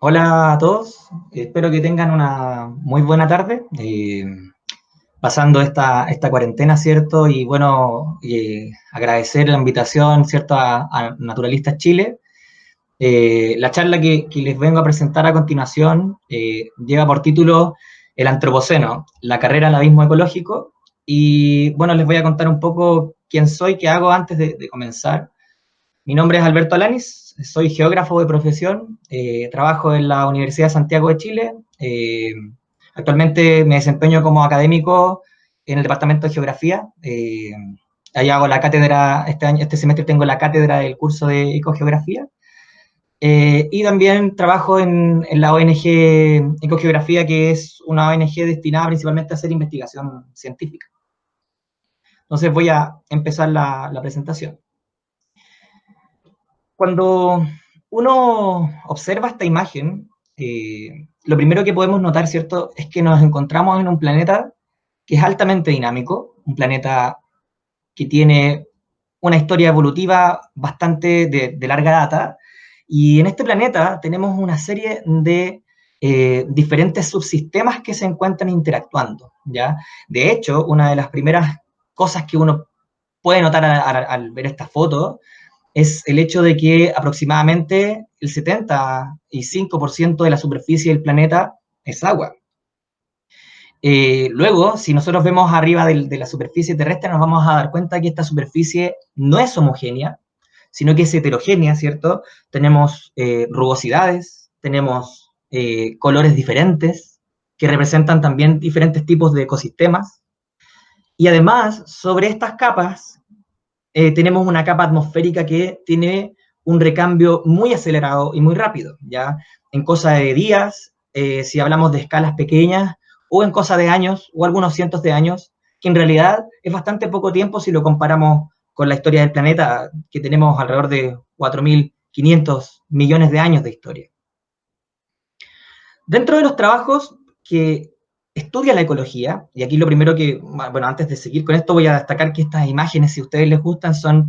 Hola a todos, espero que tengan una muy buena tarde, pasando esta cuarentena, ¿cierto? Y bueno, agradecer la invitación, ¿cierto? A Naturalistas Chile. La charla que les vengo a presentar a continuación lleva por título El Antropoceno, la carrera al abismo ecológico. Y bueno, les voy a contar un poco quién soy, qué hago antes de comenzar. Mi nombre es Alberto Alanis, soy geógrafo de profesión, trabajo en la Universidad de Santiago de Chile. Actualmente me desempeño como académico en el Departamento de Geografía. Ahí hago la cátedra, este semestre tengo la cátedra del curso de Ecogeografía. Y también trabajo en la ONG Ecogeografía, que es una ONG destinada principalmente a hacer investigación científica. Entonces voy a empezar la presentación. Cuando uno observa esta imagen, lo primero que podemos notar, ¿cierto?, es que nos encontramos en un planeta que es altamente dinámico, un planeta que tiene una historia evolutiva bastante de larga data, y en este planeta tenemos una serie de diferentes subsistemas que se encuentran interactuando, ¿ya? De hecho, una de las primeras cosas que uno puede notar al ver esta foto es el hecho de que aproximadamente el 75% de la superficie del planeta es agua. Luego, si nosotros vemos arriba de la superficie terrestre, nos vamos a dar cuenta que esta superficie no es homogénea, sino que es heterogénea, ¿cierto? Tenemos rugosidades, tenemos colores diferentes, que representan también diferentes tipos de ecosistemas. Y además, sobre estas capas, tenemos una capa atmosférica que tiene un recambio muy acelerado y muy rápido, ¿ya? En cosa de días, si hablamos de escalas pequeñas, o en cosa de años, o algunos cientos de años, que en realidad es bastante poco tiempo si lo comparamos con la historia del planeta, que tenemos alrededor de 4.500 millones de años de historia. Dentro de los trabajos que estudia la ecología, y aquí lo primero que, bueno, antes de seguir con esto voy a destacar que estas imágenes, si a ustedes les gustan, son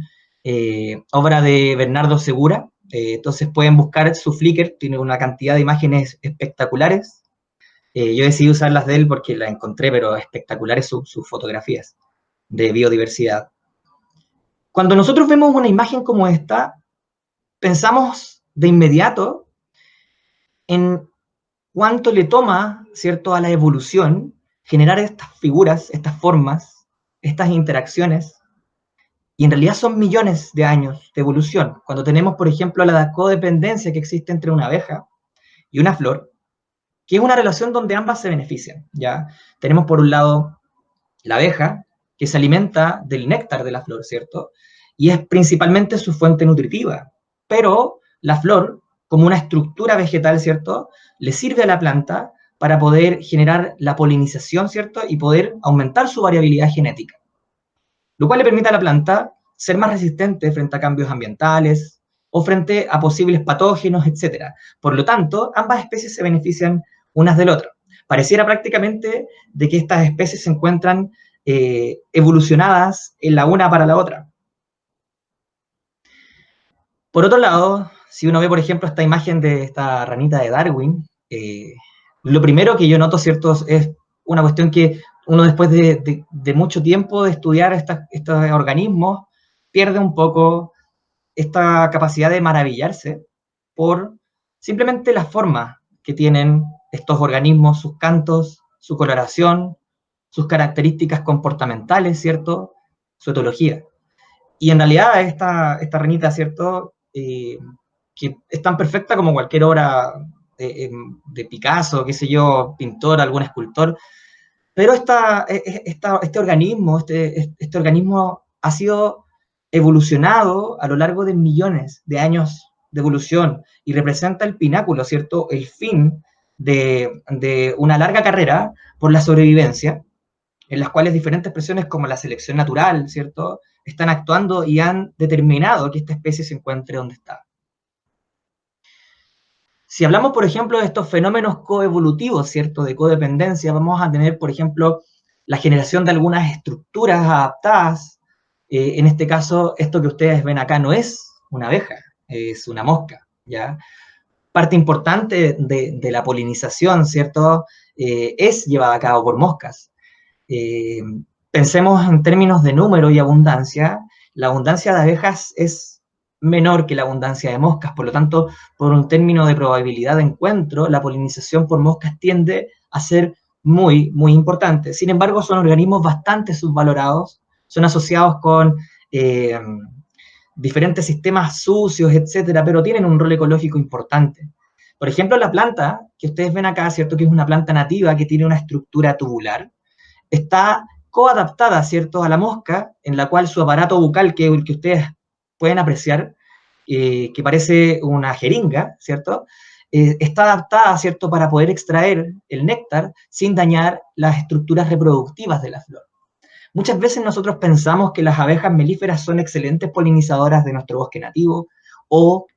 obra de Bernardo Segura, entonces pueden buscar su Flickr, tiene una cantidad de imágenes espectaculares. Yo decidí usarlas de él porque las encontré, pero espectaculares sus fotografías de biodiversidad. Cuando nosotros vemos una imagen como esta, pensamos de inmediato en cuánto le toma, ¿cierto?, a la evolución generar estas figuras, estas formas, estas interacciones, y en realidad son millones de años de evolución. Cuando tenemos, por ejemplo, la codependencia que existe entre una abeja y una flor, que es una relación donde ambas se benefician, ¿ya? Tenemos por un lado la abeja, que se alimenta del néctar de la flor, ¿cierto? Y es principalmente su fuente nutritiva, pero la flor, como una estructura vegetal, ¿cierto?, le sirve a la planta para poder generar la polinización, ¿cierto?, y poder aumentar su variabilidad genética, lo cual le permite a la planta ser más resistente frente a cambios ambientales o frente a posibles patógenos, etc. Por lo tanto, ambas especies se benefician unas del otro. Pareciera prácticamente de que estas especies se encuentran evolucionadas en la una para la otra. Por otro lado, si uno ve, por ejemplo, esta imagen de esta ranita de Darwin, lo primero que yo noto, ¿cierto?, es una cuestión que uno después de mucho tiempo de estudiar estos organismos pierde un poco esta capacidad de maravillarse por simplemente la forma que tienen estos organismos, sus cantos, su coloración, sus características comportamentales, ¿cierto?, su etología. Y en realidad esta ranita, ¿cierto?, que es tan perfecta como cualquier obra de Picasso, qué sé yo, pintor, algún escultor, pero este organismo ha sido evolucionado a lo largo de millones de años de evolución y representa el pináculo, ¿cierto?, el fin de una larga carrera por la sobrevivencia, en las cuales diferentes presiones como la selección natural, ¿cierto?, están actuando y han determinado que esta especie se encuentre donde está. Si hablamos, por ejemplo, de estos fenómenos coevolutivos, ¿cierto?, de codependencia, vamos a tener, por ejemplo, la generación de algunas estructuras adaptadas. En este caso, esto que ustedes ven acá no es una abeja, es una mosca, ¿ya? parte importante de la polinización, ¿cierto?, es llevada a cabo por moscas. Pensemos en términos de número y abundancia. La abundancia de abejas es menor que la abundancia de moscas, por lo tanto, por un término de probabilidad de encuentro, la polinización por moscas tiende a ser muy, muy importante. Sin embargo, son organismos bastante subvalorados, son asociados con diferentes sistemas sucios, etcétera, pero tienen un rol ecológico importante. Por ejemplo, la planta que ustedes ven acá, ¿cierto?, que es una planta nativa que tiene una estructura tubular, está coadaptada, ¿cierto?, a la mosca, en la cual su aparato bucal, que el que ustedes pueden apreciar, que parece una jeringa, ¿cierto?, está adaptada, ¿cierto?, para poder extraer el néctar sin dañar las estructuras reproductivas de la flor. Muchas veces nosotros pensamos que las abejas melíferas son excelentes polinizadoras de nuestro bosque nativo, o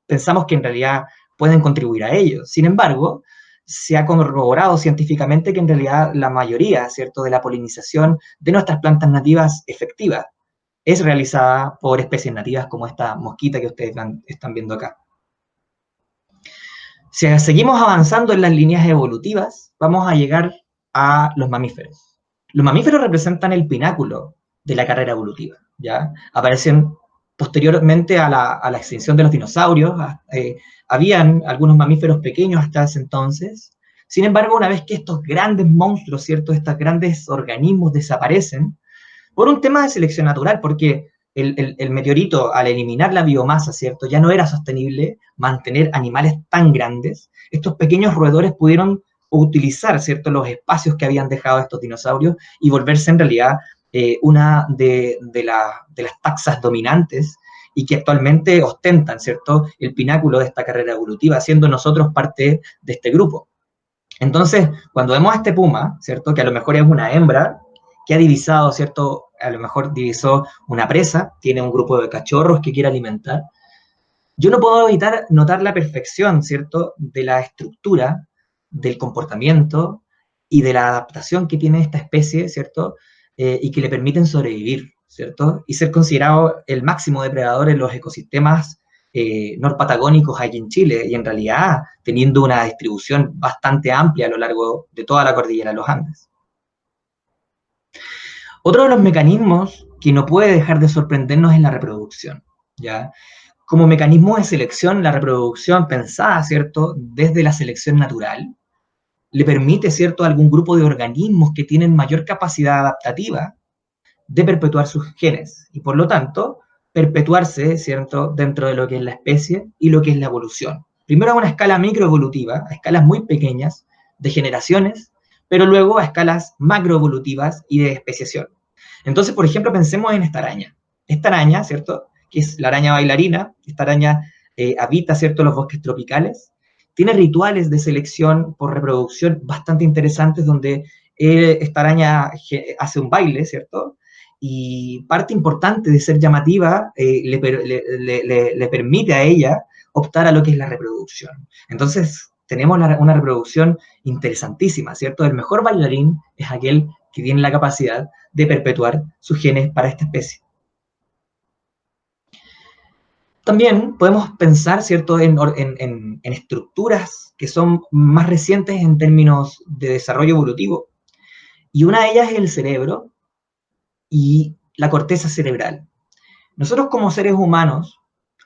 pensamos que en realidad pueden contribuir a ello. Sin embargo, se ha corroborado científicamente que en realidad la mayoría, ¿cierto?, de la polinización de nuestras plantas nativas efectiva es realizada por especies nativas como esta mosquita que ustedes están viendo acá. Si seguimos avanzando en las líneas evolutivas, vamos a llegar a los mamíferos. Los mamíferos representan el pináculo de la carrera evolutiva, ¿ya? Aparecen posteriormente a la extinción de los dinosaurios, habían algunos mamíferos pequeños hasta ese entonces. Sin embargo, una vez que estos grandes monstruos, ¿cierto?, estos grandes organismos desaparecen, por un tema de selección natural, porque el meteorito, al eliminar la biomasa, ¿cierto?, ya no era sostenible mantener animales tan grandes, estos pequeños roedores pudieron utilizar, ¿cierto?, los espacios que habían dejado estos dinosaurios y volverse en realidad una de las taxas dominantes y que actualmente ostentan, ¿cierto?, el pináculo de esta carrera evolutiva, siendo nosotros parte de este grupo. Entonces, cuando vemos a este puma, ¿cierto?, que a lo mejor es una hembra, que ha divisado, ¿cierto?, a lo mejor divisó una presa, tiene un grupo de cachorros que quiere alimentar, yo no puedo evitar notar la perfección, ¿cierto?, de la estructura, del comportamiento y de la adaptación que tiene esta especie, ¿cierto?, y que le permiten sobrevivir, ¿cierto?, y ser considerado el máximo depredador en los ecosistemas norpatagónicos aquí en Chile, y en realidad teniendo una distribución bastante amplia a lo largo de toda la cordillera de los Andes. Otro de los mecanismos que no puede dejar de sorprendernos es la reproducción, ¿ya? Como mecanismo de selección, la reproducción pensada, ¿cierto?, desde la selección natural, le permite, ¿cierto?, a algún grupo de organismos que tienen mayor capacidad adaptativa de perpetuar sus genes y, por lo tanto, perpetuarse, ¿cierto?, dentro de lo que es la especie y lo que es la evolución. Primero a una escala microevolutiva, a escalas muy pequeñas, de generaciones, pero luego a escalas macroevolutivas y de especiación. Entonces, por ejemplo, pensemos en esta araña. Esta araña, ¿cierto?, que es la araña bailarina, esta araña habita, ¿cierto?, los bosques tropicales, tiene rituales de selección por reproducción bastante interesantes donde esta araña hace un baile, ¿cierto?, y parte importante de ser llamativa le permite a ella optar a lo que es la reproducción. Entonces, tenemos una reproducción interesantísima, ¿cierto? El mejor bailarín es aquel que tiene la capacidad de perpetuar sus genes para esta especie. También podemos pensar, ¿cierto?, en estructuras que son más recientes en términos de desarrollo evolutivo, y una de ellas es el cerebro y la corteza cerebral. Nosotros como seres humanos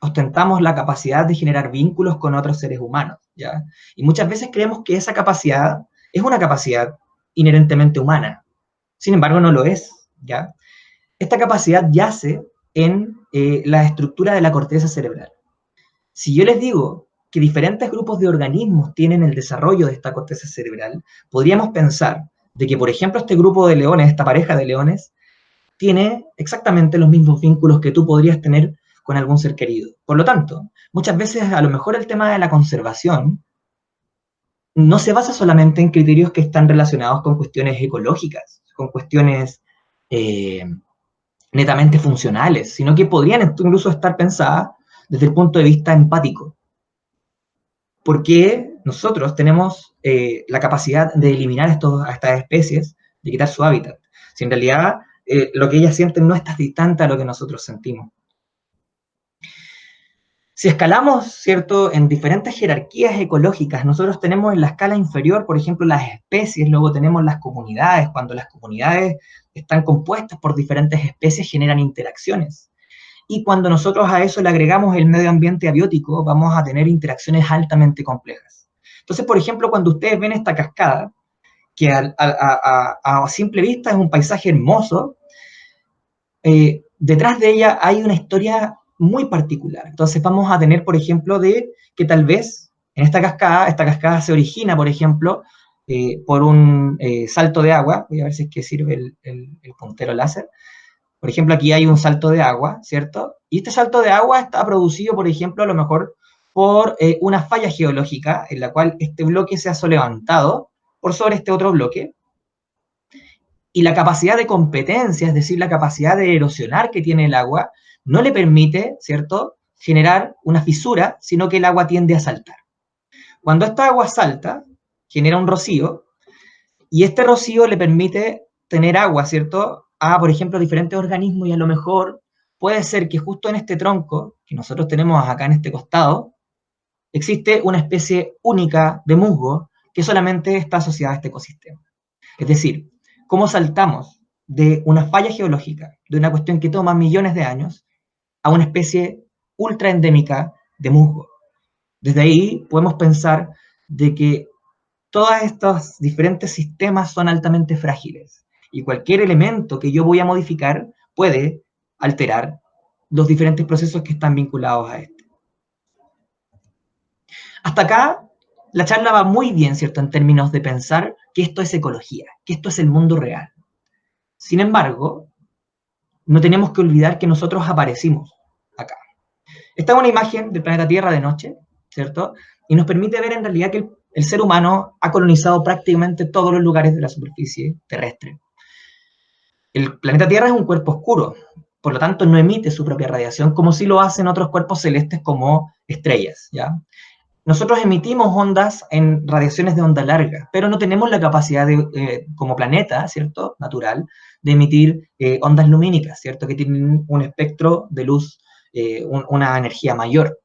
ostentamos la capacidad de generar vínculos con otros seres humanos, ¿ya? Y muchas veces creemos que esa capacidad es una capacidad inherentemente humana. Sin embargo, no lo es, ¿ya? Esta capacidad yace en la estructura de la corteza cerebral. Si yo les digo que diferentes grupos de organismos tienen el desarrollo de esta corteza cerebral, podríamos pensar de que, por ejemplo, este grupo de leones, esta pareja de leones, tiene exactamente los mismos vínculos que tú podrías tener con algún ser querido. Por lo tanto, muchas veces a lo mejor el tema de la conservación no se basa solamente en criterios que están relacionados con cuestiones ecológicas, con cuestiones netamente funcionales, sino que podrían incluso estar pensadas desde el punto de vista empático. Porque nosotros tenemos la capacidad de eliminar a estas especies, de quitar su hábitat. Si en realidad lo que ellas sienten no está distante a lo que nosotros sentimos. Si escalamos, ¿cierto?, en diferentes jerarquías ecológicas, nosotros tenemos en la escala inferior, por ejemplo, las especies, luego tenemos las comunidades. Cuando las comunidades están compuestas por diferentes especies, generan interacciones. Y cuando nosotros a eso le agregamos el medio ambiente abiótico, vamos a tener interacciones altamente complejas. Entonces, por ejemplo, cuando ustedes ven esta cascada, que a simple vista es un paisaje hermoso, detrás de ella hay una historia muy particular. Entonces vamos a tener, por ejemplo, de que tal vez en esta cascada se origina, por ejemplo, por un salto de agua. Voy a ver si es que sirve el puntero láser. Por ejemplo, aquí hay un salto de agua, ¿cierto? Y este salto de agua está producido, por ejemplo, a lo mejor por una falla geológica en la cual este bloque se ha levantado por sobre este otro bloque, y la capacidad de competencia, es decir, la capacidad de erosionar que tiene el agua, no le permite, ¿cierto?, generar una fisura, sino que el agua tiende a saltar. Cuando esta agua salta, genera un rocío, y este rocío le permite tener agua, ¿cierto?, a, por ejemplo, diferentes organismos, y a lo mejor puede ser que justo en este tronco, que nosotros tenemos acá en este costado, existe una especie única de musgo que solamente está asociada a este ecosistema. Es decir, cómo saltamos de una falla geológica, de una cuestión que toma millones de años, a una especie ultra endémica de musgo. Desde ahí podemos pensar de que todos estos diferentes sistemas son altamente frágiles, y cualquier elemento que yo voy a modificar puede alterar los diferentes procesos que están vinculados a este. Hasta acá la charla va muy bien, ¿cierto?, en términos de pensar que esto es ecología, que esto es el mundo real. Sin embargo, no tenemos que olvidar que nosotros aparecimos acá. Esta es una imagen del planeta Tierra de noche, ¿cierto? Y nos permite ver en realidad que el ser humano ha colonizado prácticamente todos los lugares de la superficie terrestre. El planeta Tierra es un cuerpo oscuro, por lo tanto no emite su propia radiación como sí lo hacen otros cuerpos celestes como estrellas, ¿ya? Nosotros emitimos ondas en radiaciones de onda larga, pero no tenemos la capacidad de, como planeta, ¿cierto?, natural, de emitir ondas lumínicas, ¿cierto?, que tienen un espectro de luz, una energía mayor.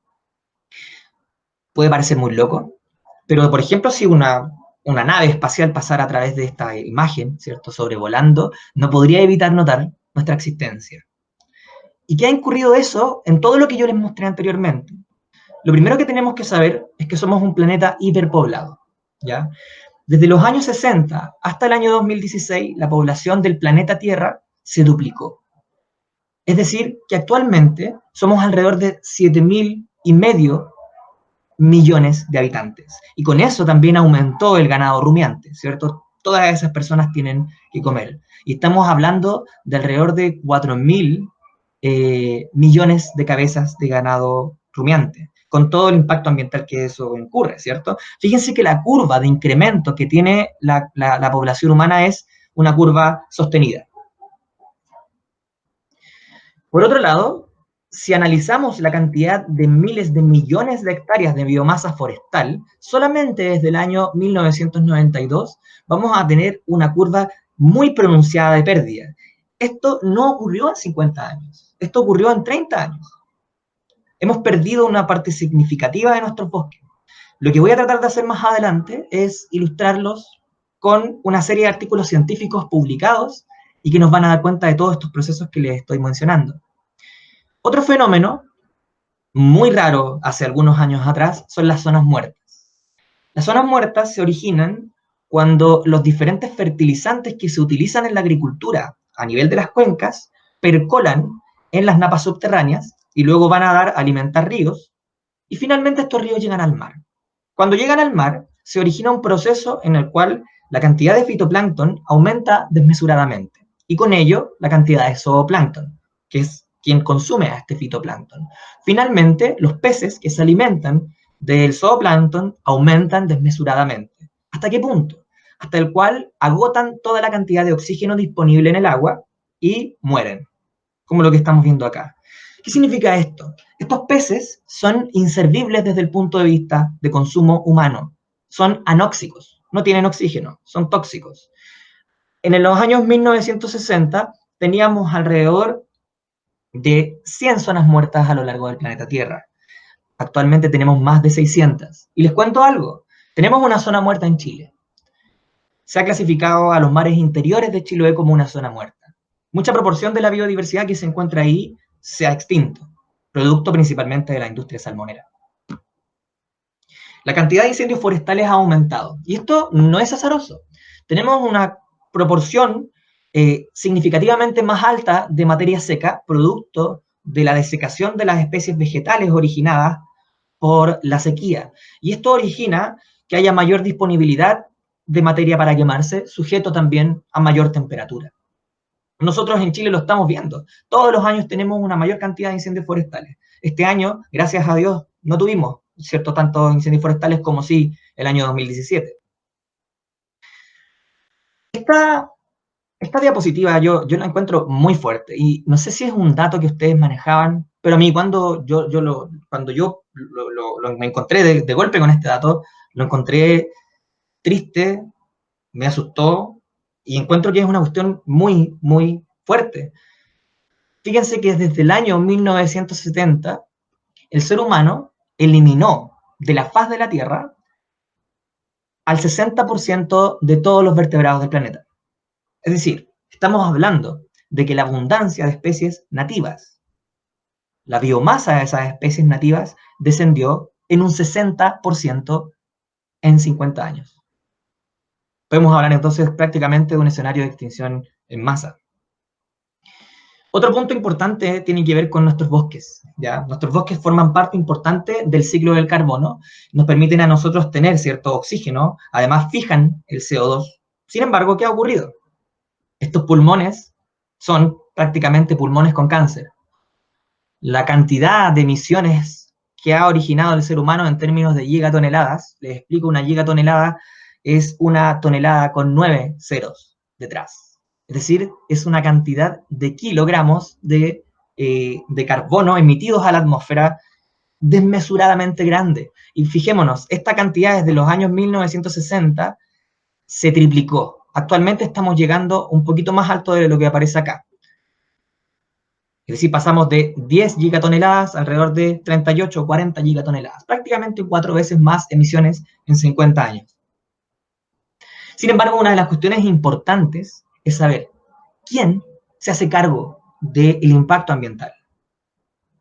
Puede parecer muy loco, pero por ejemplo, si una nave espacial pasara a través de esta imagen, ¿cierto?, sobrevolando, no podría evitar notar nuestra existencia. ¿Y qué ha incurrido eso en todo lo que yo les mostré anteriormente? Lo primero que tenemos que saber es que somos un planeta hiperpoblado, ¿ya? Desde los años 60 hasta el año 2016, la población del planeta Tierra se duplicó. Es decir, que actualmente somos alrededor de 7.500.000 millones de habitantes. Y con eso también aumentó el ganado rumiante, ¿cierto? Todas esas personas tienen que comer. Y estamos hablando de alrededor de 4.000 millones de cabezas de ganado rumiante, con todo el impacto ambiental que eso incurre, ¿cierto? Fíjense que la curva de incremento que tiene la población humana es una curva sostenida. Por otro lado, si analizamos la cantidad de miles de millones de hectáreas de biomasa forestal, solamente desde el año 1992 vamos a tener una curva muy pronunciada de pérdida. Esto no ocurrió en 50 años, esto ocurrió en 30 años. Hemos perdido una parte significativa de nuestros bosques. Lo que voy a tratar de hacer más adelante es ilustrarlos con una serie de artículos científicos publicados y que nos van a dar cuenta de todos estos procesos que les estoy mencionando. Otro fenómeno muy raro hace algunos años atrás son las zonas muertas. Las zonas muertas se originan cuando los diferentes fertilizantes que se utilizan en la agricultura a nivel de las cuencas percolan en las napas subterráneas y luego van a dar a alimentar ríos, y finalmente estos ríos llegan al mar. Cuando llegan al mar, se origina un proceso en el cual la cantidad de fitoplancton aumenta desmesuradamente, y con ello la cantidad de zooplancton, que es quien consume a este fitoplancton. Finalmente, los peces que se alimentan del zooplancton aumentan desmesuradamente. ¿Hasta qué punto? Hasta el cual agotan toda la cantidad de oxígeno disponible en el agua y mueren, como lo que estamos viendo acá. ¿Qué significa esto? Estos peces son inservibles desde el punto de vista de consumo humano. Son anóxicos, no tienen oxígeno, son tóxicos. En los años 1960 teníamos alrededor de 100 zonas muertas a lo largo del planeta Tierra. Actualmente tenemos más de 600. Y les cuento algo, tenemos una zona muerta en Chile. Se ha clasificado a los mares interiores de Chiloé como una zona muerta. Mucha proporción de la biodiversidad que se encuentra ahí se ha extinto, producto principalmente de la industria salmonera. La cantidad de incendios forestales ha aumentado. Y esto no es azaroso. Tenemos una proporción significativamente más alta de materia seca, producto de la desecación de las especies vegetales originadas por la sequía. Y esto origina que haya mayor disponibilidad de materia para quemarse, sujeto también a mayor temperatura. Nosotros en Chile lo estamos viendo. Todos los años tenemos una mayor cantidad de incendios forestales. Este año, gracias a Dios, no tuvimos, ¿cierto?, tantos incendios forestales como sí el año 2017. Esta diapositiva yo la encuentro muy fuerte y no sé si es un dato que ustedes manejaban, pero a mí cuando me encontré de golpe con este dato, lo encontré triste, me asustó y encuentro que es una cuestión muy, muy fuerte. Fíjense que desde el año 1970 el ser humano eliminó de la faz de la Tierra al 60% de todos los vertebrados del planeta. Es decir, estamos hablando de que la abundancia de especies nativas, la biomasa de esas especies nativas descendió en un 60% en 50 años. Podemos hablar entonces prácticamente de un escenario de extinción en masa. Otro punto importante tiene que ver con nuestros bosques, ¿ya? Nuestros bosques forman parte importante del ciclo del carbono, nos permiten a nosotros tener cierto oxígeno, además fijan el CO2. Sin embargo, ¿qué ha ocurrido? Estos pulmones son prácticamente pulmones con cáncer. La cantidad de emisiones que ha originado el ser humano en términos de gigatoneladas, les explico, una gigatonelada es una tonelada con 9 ceros detrás. Es decir, es una cantidad de kilogramos de carbono emitidos a la atmósfera desmesuradamente grande. Y fijémonos, esta cantidad desde los años 1960 se triplicó. Actualmente estamos llegando un poquito más alto de lo que aparece acá. Es decir, pasamos de 10 gigatoneladas a alrededor de 38 o 40 gigatoneladas. Prácticamente 4 veces más emisiones en 50 años. Sin embargo, una de las cuestiones importantes es saber quién se hace cargo del impacto ambiental.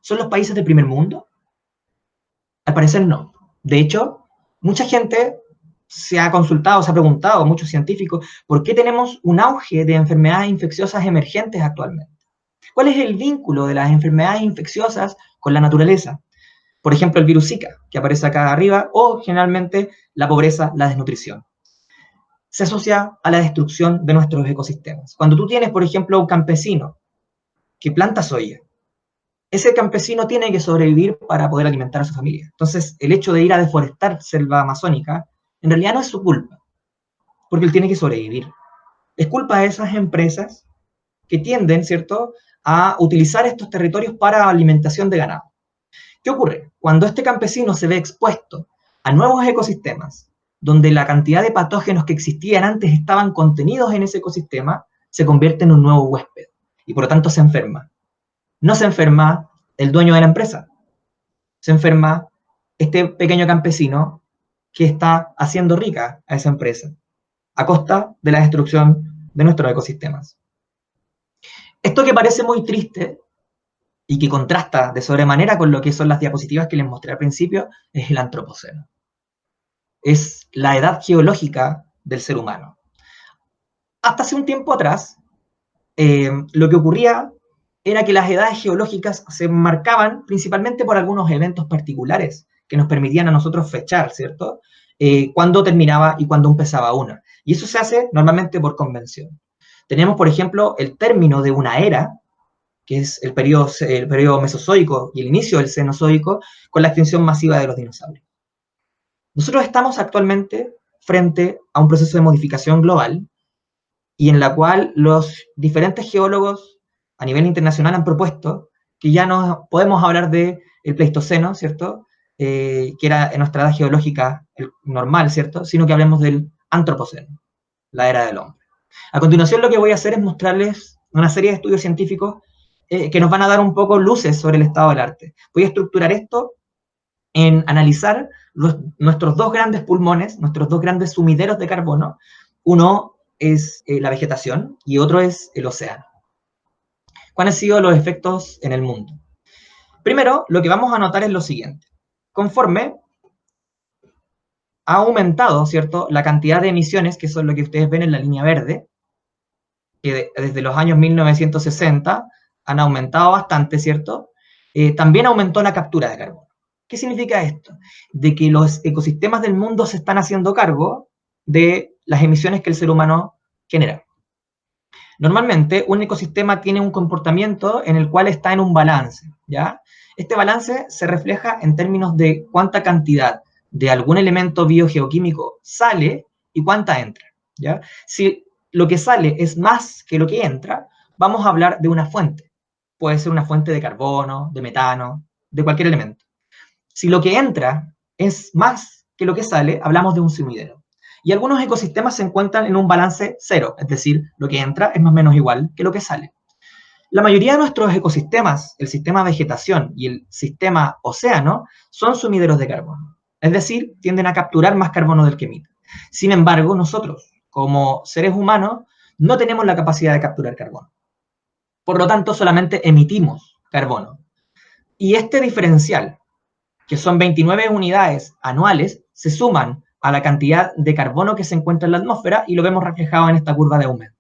¿Son los países del primer mundo? Al parecer no. De hecho, mucha gente se ha consultado, se ha preguntado, muchos científicos, ¿por qué tenemos un auge de enfermedades infecciosas emergentes actualmente? ¿Cuál es el vínculo de las enfermedades infecciosas con la naturaleza? Por ejemplo, el virus Zika, que aparece acá arriba, o generalmente la pobreza, la desnutrición. Se asocia a la destrucción de nuestros ecosistemas. Cuando tú tienes, por ejemplo, un campesino que planta soya, ese campesino tiene que sobrevivir para poder alimentar a su familia. Entonces, el hecho de ir a deforestar selva amazónica, en realidad no es su culpa, porque él tiene que sobrevivir. Es culpa de esas empresas que tienden, ¿cierto?, a utilizar estos territorios para alimentación de ganado. ¿Qué ocurre? Cuando este campesino se ve expuesto a nuevos ecosistemas, donde la cantidad de patógenos que existían antes estaban contenidos en ese ecosistema, se convierte en un nuevo huésped y por lo tanto se enferma. No se enferma el dueño de la empresa, se enferma este pequeño campesino que está haciendo rica a esa empresa, a costa de la destrucción de nuestros ecosistemas. Esto que parece muy triste y que contrasta de sobremanera con lo que son las diapositivas que les mostré al principio, es el antropoceno. Es la edad geológica del ser humano. Hasta hace un tiempo atrás, lo que ocurría era que las edades geológicas se marcaban principalmente por algunos eventos particulares que nos permitían a nosotros fechar, ¿cierto? Cuándo terminaba y cuándo empezaba una. Y eso se hace normalmente por convención. Tenemos, por ejemplo, el término de una era, que es el periodo mesozoico y el inicio del cenozoico, con la extinción masiva de los dinosaurios. Nosotros estamos actualmente frente a un proceso de modificación global y en la cual los diferentes geólogos a nivel internacional han propuesto que ya no podemos hablar del Pleistoceno, ¿cierto?, que era en nuestra edad geológica normal, ¿cierto?, sino que hablemos del Antropoceno, la era del hombre. A continuación lo que voy a hacer es mostrarles una serie de estudios científicos que nos van a dar un poco luces sobre el estado del arte. Voy a estructurar esto en analizar nuestros dos grandes pulmones, nuestros dos grandes sumideros de carbono. Uno es la vegetación y otro es el océano. ¿Cuáles han sido los efectos en el mundo? Primero, lo que vamos a notar es lo siguiente. Conforme ha aumentado, ¿cierto?, la cantidad de emisiones, que son lo que ustedes ven en la línea verde, que desde los años 1960 han aumentado bastante, ¿cierto? También aumentó la captura de carbono. ¿Qué significa esto? De que los ecosistemas del mundo se están haciendo cargo de las emisiones que el ser humano genera. Normalmente, un ecosistema tiene un comportamiento en el cual está en un balance, ¿ya? Este balance se refleja en términos de cuánta cantidad de algún elemento biogeoquímico sale y cuánta entra, ¿ya? Si lo que sale es más que lo que entra, vamos a hablar de una fuente. Puede ser una fuente de carbono, de metano, de cualquier elemento. Si lo que entra es más que lo que sale, hablamos de un sumidero. Y algunos ecosistemas se encuentran en un balance cero, es decir, lo que entra es más o menos igual que lo que sale. La mayoría de nuestros ecosistemas, el sistema vegetación y el sistema océano, son sumideros de carbono. Es decir, tienden a capturar más carbono del que emiten. Sin embargo, nosotros, como seres humanos, no tenemos la capacidad de capturar carbono. Por lo tanto, solamente emitimos carbono. Y este diferencial, que son 29 unidades anuales, se suman a la cantidad de carbono que se encuentra en la atmósfera y lo vemos reflejado en esta curva de aumento.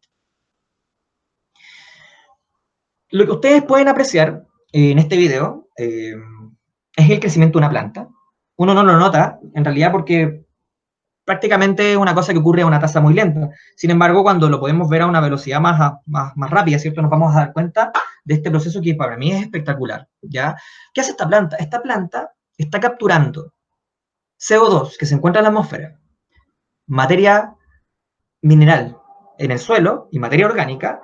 Lo que ustedes pueden apreciar en este video es el crecimiento de una planta. Uno no lo nota, en realidad, porque prácticamente es una cosa que ocurre a una tasa muy lenta. Sin embargo, cuando lo podemos ver a una velocidad más rápida, ¿cierto? Nos vamos a dar cuenta de este proceso que para mí es espectacular, ¿ya? ¿Qué hace esta planta? Esta planta está capturando CO2 que se encuentra en la atmósfera, materia mineral en el suelo y materia orgánica,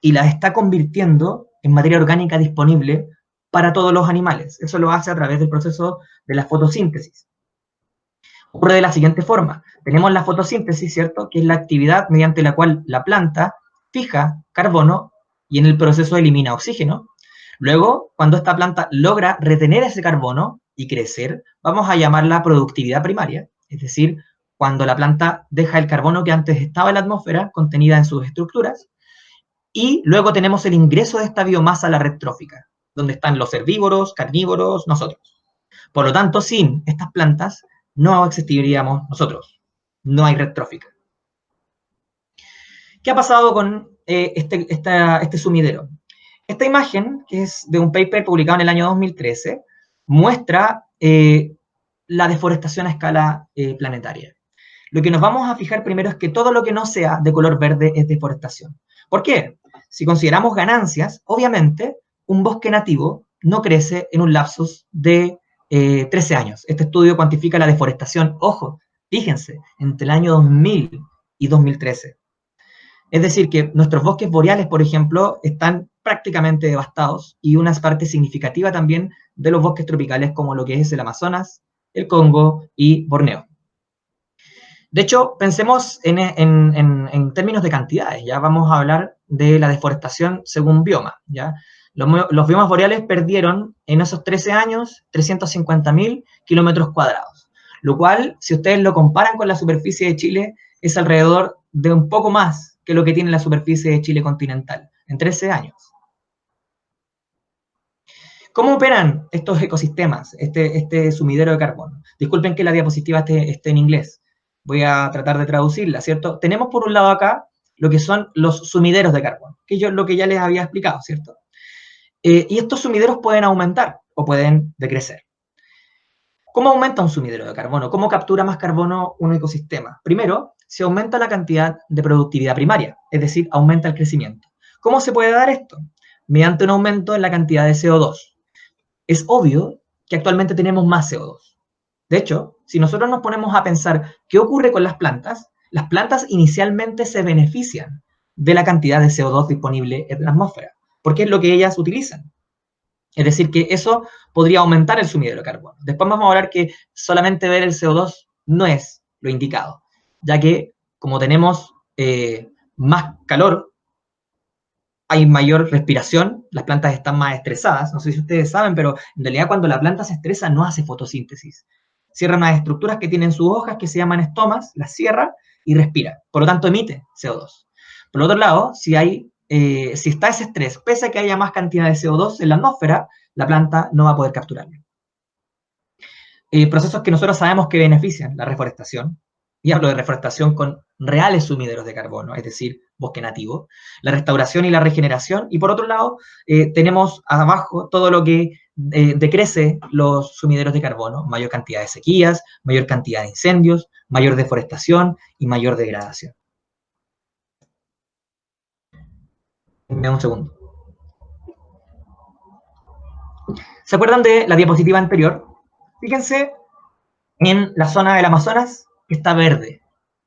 y la está convirtiendo en materia orgánica disponible para todos los animales. Eso lo hace a través del proceso de la fotosíntesis. Ocurre de la siguiente forma. Tenemos la fotosíntesis, ¿cierto?, que es la actividad mediante la cual la planta fija carbono y en el proceso elimina oxígeno. Luego, cuando esta planta logra retener ese carbono y crecer, vamos a llamarla productividad primaria, es decir, cuando la planta deja el carbono que antes estaba en la atmósfera, contenida en sus estructuras, y luego tenemos el ingreso de esta biomasa a la red trófica, donde están los herbívoros, carnívoros, nosotros. Por lo tanto, sin estas plantas, no existiríamos nosotros. No hay red trófica. ¿Qué ha pasado con este sumidero? Esta imagen, que es de un paper publicado en el año 2013, muestra la deforestación a escala planetaria. Lo que nos vamos a fijar primero es que todo lo que no sea de color verde es deforestación. ¿Por qué? Si consideramos ganancias, obviamente, un bosque nativo no crece en un lapsus de 13 años. Este estudio cuantifica la deforestación, ojo, fíjense, entre el año 2000 y 2013. Es decir, que nuestros bosques boreales, por ejemplo, están prácticamente devastados y una parte significativa también de los bosques tropicales como lo que es el Amazonas, el Congo y Borneo. De hecho, pensemos en términos de cantidades, ya vamos a hablar de la deforestación según bioma, ¿ya? Los biomas boreales perdieron en esos 13 años 350.000 kilómetros cuadrados, lo cual, si ustedes lo comparan con la superficie de Chile, es alrededor de un poco más que lo que tiene la superficie de Chile continental, en 13 años. ¿Cómo operan estos ecosistemas, este sumidero de carbono? Disculpen que la diapositiva esté en inglés. Voy a tratar de traducirla, ¿cierto? Tenemos por un lado acá lo que son los sumideros de carbono, que yo lo que ya les había explicado, ¿cierto? Y estos sumideros pueden aumentar o pueden decrecer. ¿Cómo aumenta un sumidero de carbono? ¿Cómo captura más carbono un ecosistema? Primero, se aumenta la cantidad de productividad primaria, es decir, aumenta el crecimiento. ¿Cómo se puede dar esto? Mediante un aumento en la cantidad de CO2. Es obvio que actualmente tenemos más CO2. De hecho, si nosotros nos ponemos a pensar qué ocurre con las plantas inicialmente se benefician de la cantidad de CO2 disponible en la atmósfera, porque es lo que ellas utilizan. Es decir, que eso podría aumentar el sumidero de carbono. Después vamos a hablar que solamente ver el CO2 no es lo indicado, ya que como tenemos más calor, hay mayor respiración, las plantas están más estresadas, no sé si ustedes saben, pero en realidad cuando la planta se estresa no hace fotosíntesis. Cierra unas estructuras que tienen sus hojas que se llaman estomas, las cierra y respira, por lo tanto emite CO2. Por otro lado, si está ese estrés, pese a que haya más cantidad de CO2 en la atmósfera, la planta no va a poder capturarlo. Procesos que nosotros sabemos que benefician la reforestación, y hablo de reforestación con reales sumideros de carbono, es decir, bosque nativo, la restauración y la regeneración, y por otro lado, tenemos abajo todo lo que decrece los sumideros de carbono, mayor cantidad de sequías, mayor cantidad de incendios, mayor deforestación y mayor degradación. Dame un segundo. ¿Se acuerdan de la diapositiva anterior? Fíjense en la zona del Amazonas que está verde,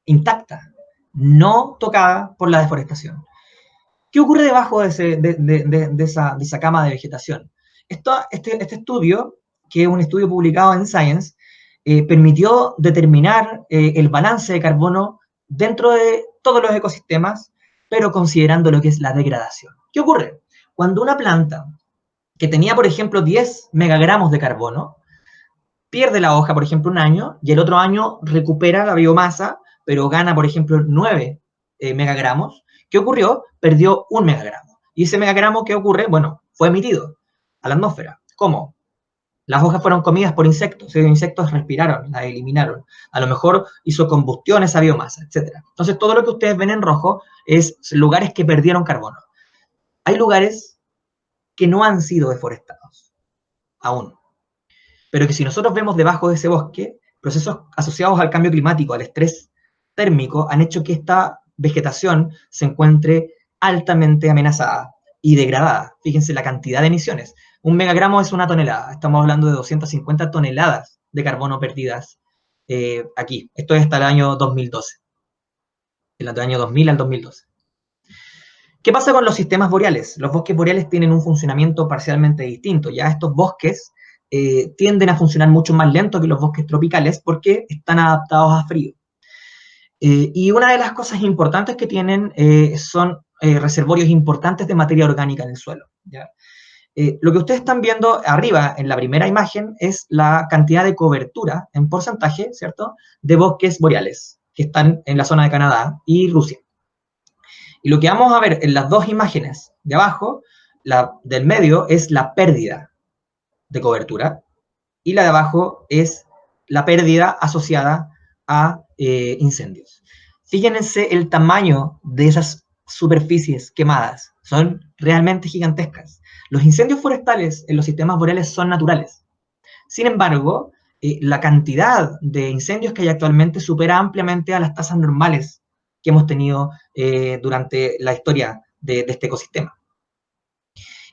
intacta, no tocada por la deforestación. ¿Qué ocurre debajo de esa cama de vegetación? Este estudio, que es un estudio publicado en Science, permitió determinar el balance de carbono dentro de todos los ecosistemas, pero considerando lo que es la degradación. ¿Qué ocurre? Cuando una planta que tenía, por ejemplo, 10 megagramos de carbono, pierde la hoja, por ejemplo, un año, y el otro año recupera la biomasa, pero gana, por ejemplo, 9 megagramos. ¿Qué ocurrió? Perdió 1 megagramo. ¿Y ese megagramo qué ocurre? Bueno, fue emitido a la atmósfera. ¿Cómo? Las hojas fueron comidas por insectos, los insectos respiraron, la eliminaron. A lo mejor hizo combustión esa biomasa, etc. Entonces, todo lo que ustedes ven en rojo es lugares que perdieron carbono. Hay lugares que no han sido deforestados, aún. Pero que si nosotros vemos debajo de ese bosque, procesos asociados al cambio climático, al estrés térmico, han hecho que esta vegetación se encuentre altamente amenazada y degradada. Fíjense la cantidad de emisiones. 1 megagramo es 1 tonelada. Estamos hablando de 250 toneladas de carbono perdidas aquí. Esto es hasta el año 2012. El año 2000 al 2012. ¿Qué pasa con los sistemas boreales? Los bosques boreales tienen un funcionamiento parcialmente distinto. Ya estos bosques tienden a funcionar mucho más lento que los bosques tropicales porque están adaptados a frío. Y una de las cosas importantes que tienen son reservorios importantes de materia orgánica en el suelo. ¿Ya? Lo que ustedes están viendo arriba en la primera imagen es la cantidad de cobertura en porcentaje, ¿cierto?, de bosques boreales que están en la zona de Canadá y Rusia. Y lo que vamos a ver en las dos imágenes de abajo, la del medio es la pérdida de cobertura y la de abajo es la pérdida asociada a incendios. Fíjense el tamaño de esas superficies quemadas, son realmente gigantescas. Los incendios forestales en los sistemas boreales son naturales. Sin embargo, la cantidad de incendios que hay actualmente supera ampliamente a las tasas normales que hemos tenido durante la historia de este ecosistema.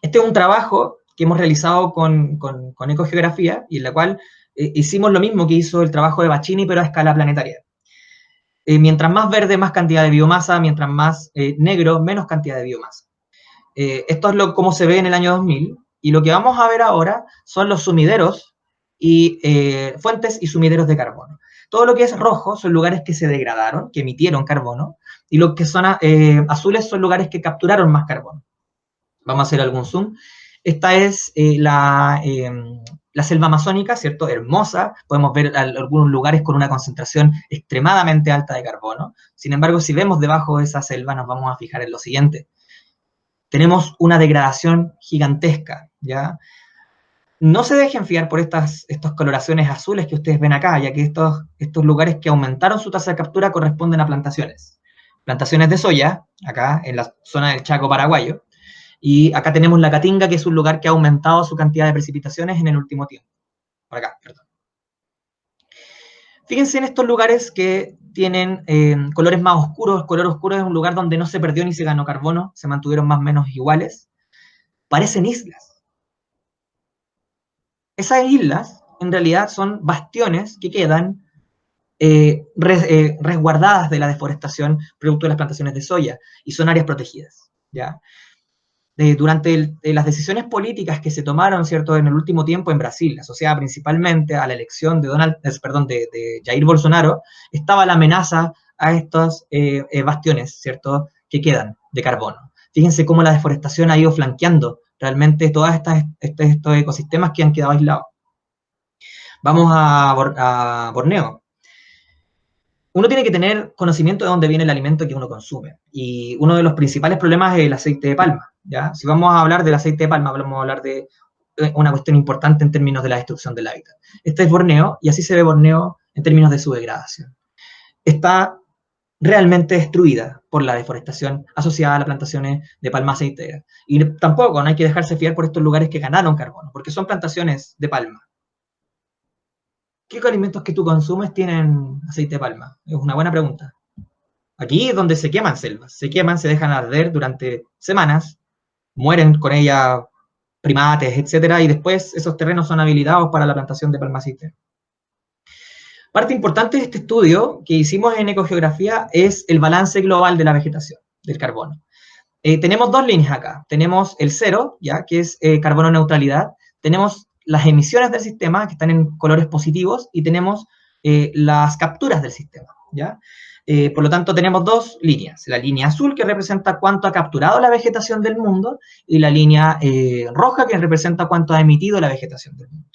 Este es un trabajo que hemos realizado con ecogeografía y en la cual hicimos lo mismo que hizo el trabajo de Bacchini, pero a escala planetaria. Mientras más verde, más cantidad de biomasa, mientras más negro, menos cantidad de biomasa. Esto es como se ve en el año 2000, y lo que vamos a ver ahora son los sumideros y fuentes y sumideros de carbono. Todo lo que es rojo son lugares que se degradaron, que emitieron carbono, y lo que son azules son lugares que capturaron más carbono. Vamos a hacer algún zoom. Esta es la selva amazónica, ¿cierto? Hermosa. Podemos ver algunos lugares con una concentración extremadamente alta de carbono. Sin embargo, si vemos debajo de esa selva, nos vamos a fijar en lo siguiente. Tenemos una degradación gigantesca, ¿ya? No se dejen fiar por estas coloraciones azules que ustedes ven acá, ya que estos lugares que aumentaron su tasa de captura corresponden a plantaciones. Plantaciones de soya, acá en la zona del Chaco paraguayo, y acá tenemos la Caatinga, que es un lugar que ha aumentado su cantidad de precipitaciones en el último tiempo. Por acá, perdón. Fíjense en estos lugares que tienen colores más oscuros. El color oscuro es un lugar donde no se perdió ni se ganó carbono, se mantuvieron más o menos iguales. Parecen islas. Esas islas, en realidad, son bastiones que quedan resguardadas de la deforestación producto de las plantaciones de soya, y son áreas protegidas, ¿ya? Durante las decisiones políticas que se tomaron, ¿cierto?, en el último tiempo en Brasil, asociada principalmente a la elección de Jair Bolsonaro, estaba la amenaza a estos bastiones, ¿cierto?, que quedan de carbono. Fíjense cómo la deforestación ha ido flanqueando realmente todos estos ecosistemas que han quedado aislados. Vamos a Borneo. Uno tiene que tener conocimiento de dónde viene el alimento que uno consume. Y uno de los principales problemas es el aceite de palma, ¿ya? Si vamos a hablar del aceite de palma, vamos a hablar de una cuestión importante en términos de la destrucción del hábitat. Este es Borneo, y así se ve Borneo en términos de su degradación. Está realmente destruida por la deforestación asociada a las plantaciones de palma aceitera. Y tampoco no hay que dejarse fiar por estos lugares que ganaron carbono, porque son plantaciones de palma. ¿Qué alimentos que tú consumes tienen aceite de palma? Es una buena pregunta. Aquí es donde se queman selvas, se queman, se dejan arder durante semanas, mueren con ellas primates, etcétera, y después esos terrenos son habilitados para la plantación de palma aceitera. Parte importante de este estudio que hicimos en ecogeografía es el balance global de la vegetación, del carbono. Tenemos dos líneas acá. Tenemos el cero, ¿ya? Que es carbono neutralidad. Tenemos las emisiones del sistema, que están en colores positivos, y tenemos las capturas del sistema, ¿ya? Por lo tanto, tenemos dos líneas. La línea azul, que representa cuánto ha capturado la vegetación del mundo, y la línea roja, que representa cuánto ha emitido la vegetación del mundo.